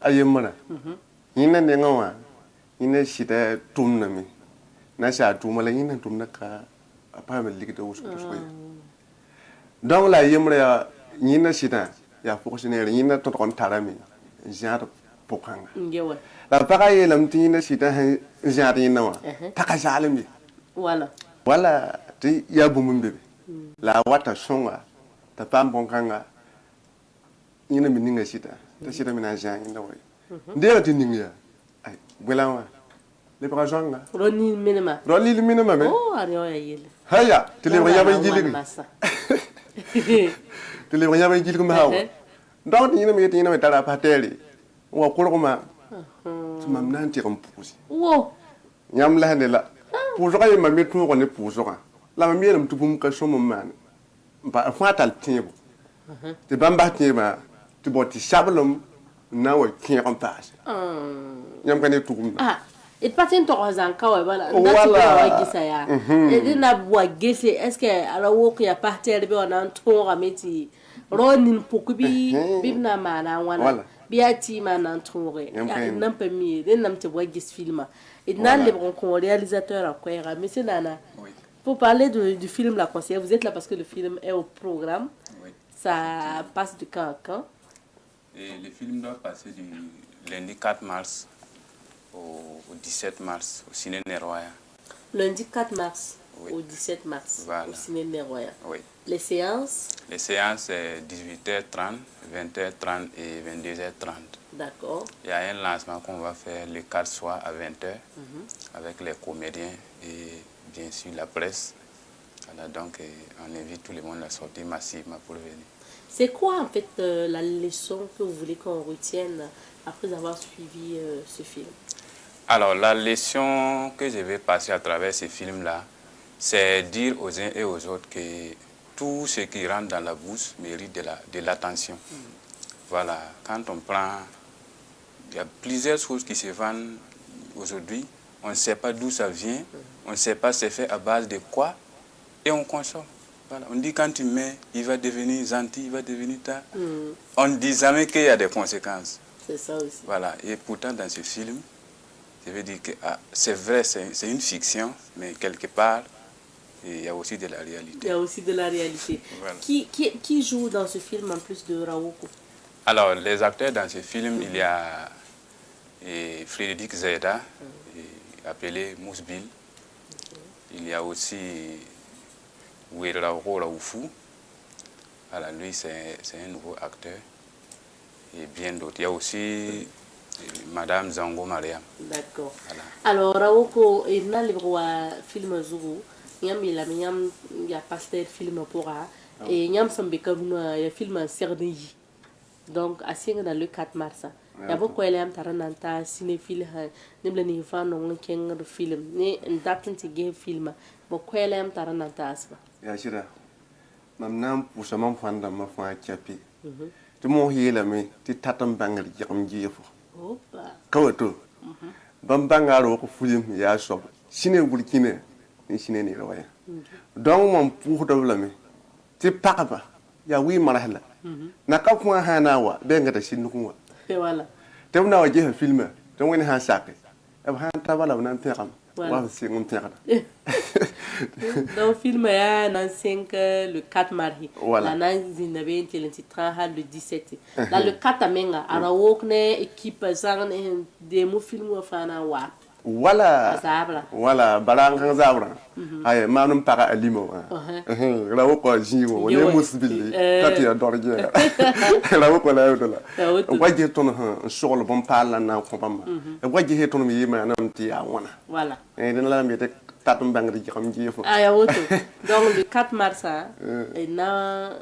ayemana. Yina ne ngawa. Yina shida tumna mi. Na sha tumala yina tumna ka apa me ligida usu to donc la yemra yina shida ya fonctionnaire yina to kon tarami. Genre pokang. Ngewa. La para yelam tina shida genre yina wa. Takazalimi. Voilà. Voilà, ti ya bumun bebe. La wata songa ta pam bonkanga. Yina mininga shida. Ta shida mina jan yina wa. Ndela ti ninga. Ay, gwelawa. Le prazanga. Roni minima. Roli minima me. Oh, ario ya yele. Haya, ti le yaba yili. Ti le yaba yili ko ma. Donc yina mi yina mi tara pateli. Wa koloma. Tumam nanti kom pusi. Wo. Nyam la la. Poujoka ye mami tu ko ne poujoka. La mami lam tu bum ka somo man. Ba fatal tiebo. Te bamba tieba. Tu boti shablum na wa kin on passe. Nyam ka ne tu bum. Ah, et patin to rozan ka wa bala. Ndati wa gisa ya. Et dina wa gese est-ce que ala wo ko ya partir be on to rameti. Ronin pokubi bibna mana wana. Biati mana tore. Nam pas mi, nam te wa gis filma. Et dans les réalisateurs à quoi mais c'est Nana. Pour parler du film La Conseillère, vous êtes là parce que le film est au programme. Oui. Ça passe de quand à quand? Et le film doit passer du lundi 4 mars au 17 mars au Ciné Neroya. Lundi 4 mars oui. au 17 mars voilà. au Ciné Neroya. Oui. Les séances? Les séances, c'est 18h30, 20h30 et 22h30. D'accord. Il y a un lancement qu'on va faire le 4 soir à 20h avec les comédiens et bien sûr la presse. Voilà, donc on invite tout le monde à sortir massivement pour venir. C'est quoi en fait la leçon que vous voulez qu'on retienne après avoir suivi ce film? Alors la leçon que je vais passer à travers ce film-là, c'est dire aux uns et aux autres que tout ce qui rentre dans la bouche mérite de l'attention. Voilà, quand on prend... Il y a plusieurs choses qui se vendent aujourd'hui. On ne sait pas d'où ça vient. On ne sait pas c'est fait à base de quoi. Et on consomme. Voilà. On dit quand tu mets, il va devenir gentil, il va devenir tard. On ne dit jamais qu'il y a des conséquences. C'est ça aussi. Voilà. Et pourtant, dans ce film, je veux dire que c'est vrai, c'est une fiction, mais quelque part, il y a aussi de la réalité. Il y a aussi de la réalité. Voilà. Qui joue dans ce film en plus de Raoko? Alors, les acteurs dans ce film, il y a Frédéric Zeda, appelé Mousbil. Il y a aussi Wérao Raoufou. Voilà, lui, c'est un nouveau acteur. Et bien d'autres. Il y a aussi Madame Zango Mariam. D'accord. Voilà. Alors, Raoko, il y a le film Zougou. Il y a pas de film pour et il y a un film Serneyi. Donc, à dans le 4 mars. Il y a beaucoup de gens qui cinéphile, qui ont film, ni un film. Beaucoup de gens qui ont Ya shida. Mam nam pusa mam fanda ma fa chapi. Ti mo hila mi ti tatam bangal jam jefo. Opa. Kawato. Bam bangaro ko fulim ya sob. Sine burkine ni sine ni rawaya. Donc mon pour de la mi. Ti pakaba ya wi marahla. Na ka kuma hanawa benga da sinu kuma. Voilà. Te na wa je film. Te woni ha sakay. Ab han tabala nan teram. Wa si ngun tekada. Dans le film, il y a un ancien le 4 mars. Voilà. La le 17. Dans le 4 menga, à la wokne équipe zang des mots films au fana wa. Voilà. Zabra. Voilà, barang kan zabra. Ay manum para alimo. La woko jiwo, ne musbili. Tati adorje. La woko la yodola. Waje ton sur le bon parle na ko bamba. Waje ton mi yima nam ti ya wana. Voilà. Et la mi tek tatum bang di xam jifo. Ah auto. Donc le 4 mars et na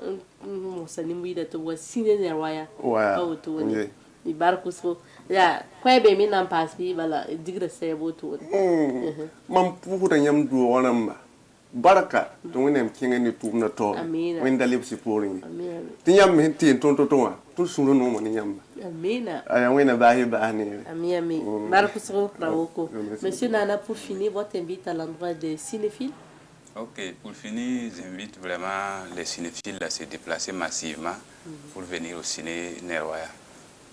mo sanimbi da to wasine ne waya. Ouais. Auto ni. Ni barkuso. Ya, kwa be mi nan pass bi bala digre se boto. Mam puhu da nyam du wonam ba. baraka to wẽnnaam kẽngã ne tʋʋmdã taoor Amina. wẽnda lebsɩ poorẽ ye Amen. tɩ yãmb me sẽn teen tõn-to-to wã tɩ sũurã noomã ne yãmba Amen. aya wẽnna baasy baas neere Ami, ami. Marcus Raoko. Monsieur Nana, pour finir, votre invite à l'endroit des cinéphiles. Ok, pour finir, j'invite vraiment les cinéphiles à se déplacer massivement pour venir au ciné Nerwaya.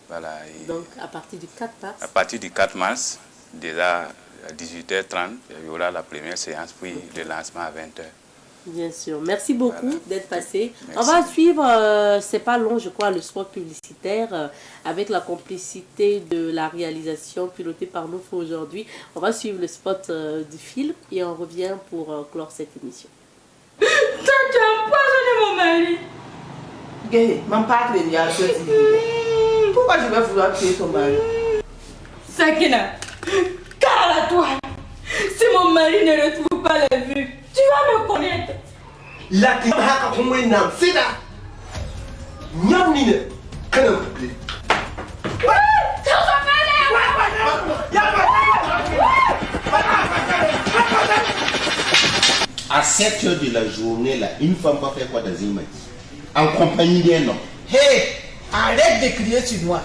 Voilà. Et Donc, à partir du 4 mars. à partir du 4 mars, déjà à 18h30, il y aura la première séance, puis le lancement à 20h. Bien sûr. Merci beaucoup Voilà. d'être passé. Merci. On va suivre, c'est pas long, je crois, le spot publicitaire avec la complicité de la réalisation pilotée par nous aujourd'hui. On va suivre le spot du film et on revient pour clore cette émission. Tu as empoisonné mon mari. Gay, mon père est bien pourquoi je vais vouloir tuer ton mari? Sakina, car à toi, si mon mari ne retrouve pas la vue, tu vas me connaître. La qui haka kuma nam sida nyam ni ne kana kuɗi à 7 heures de la journée là, une femme va faire quoi dans une magie en compagnie d'un homme. Hé, arrête de crier sur moi.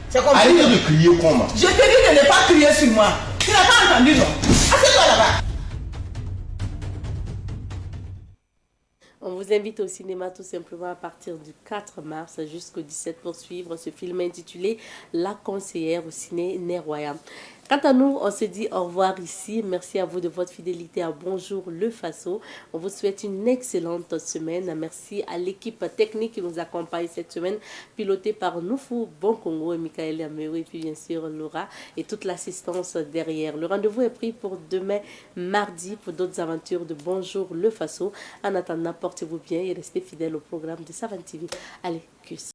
C'est comme Arrêtez de crier comment? Je te dis de ne pas crier sur moi. Tu n'as pas entendu, non? Assieds-toi là-bas. On vous invite au cinéma tout simplement à partir du 4 mars jusqu'au 17 pour suivre ce film intitulé La conseillère au ciné Nerwaya. Quant à nous, on se dit au revoir ici. Merci à vous de votre fidélité à Bonjour le Faso. On vous souhaite une excellente semaine. Merci à l'équipe technique qui nous accompagne cette semaine, pilotée par Noufou Bonkongo et Michael Yameou, et puis bien sûr Laura et toute l'assistance derrière. Le rendez-vous est pris pour demain mardi pour d'autres aventures de Bonjour le Faso. En attendant, portez-vous bien et restez fidèles au programme de Savane TV. Allez, cuisse.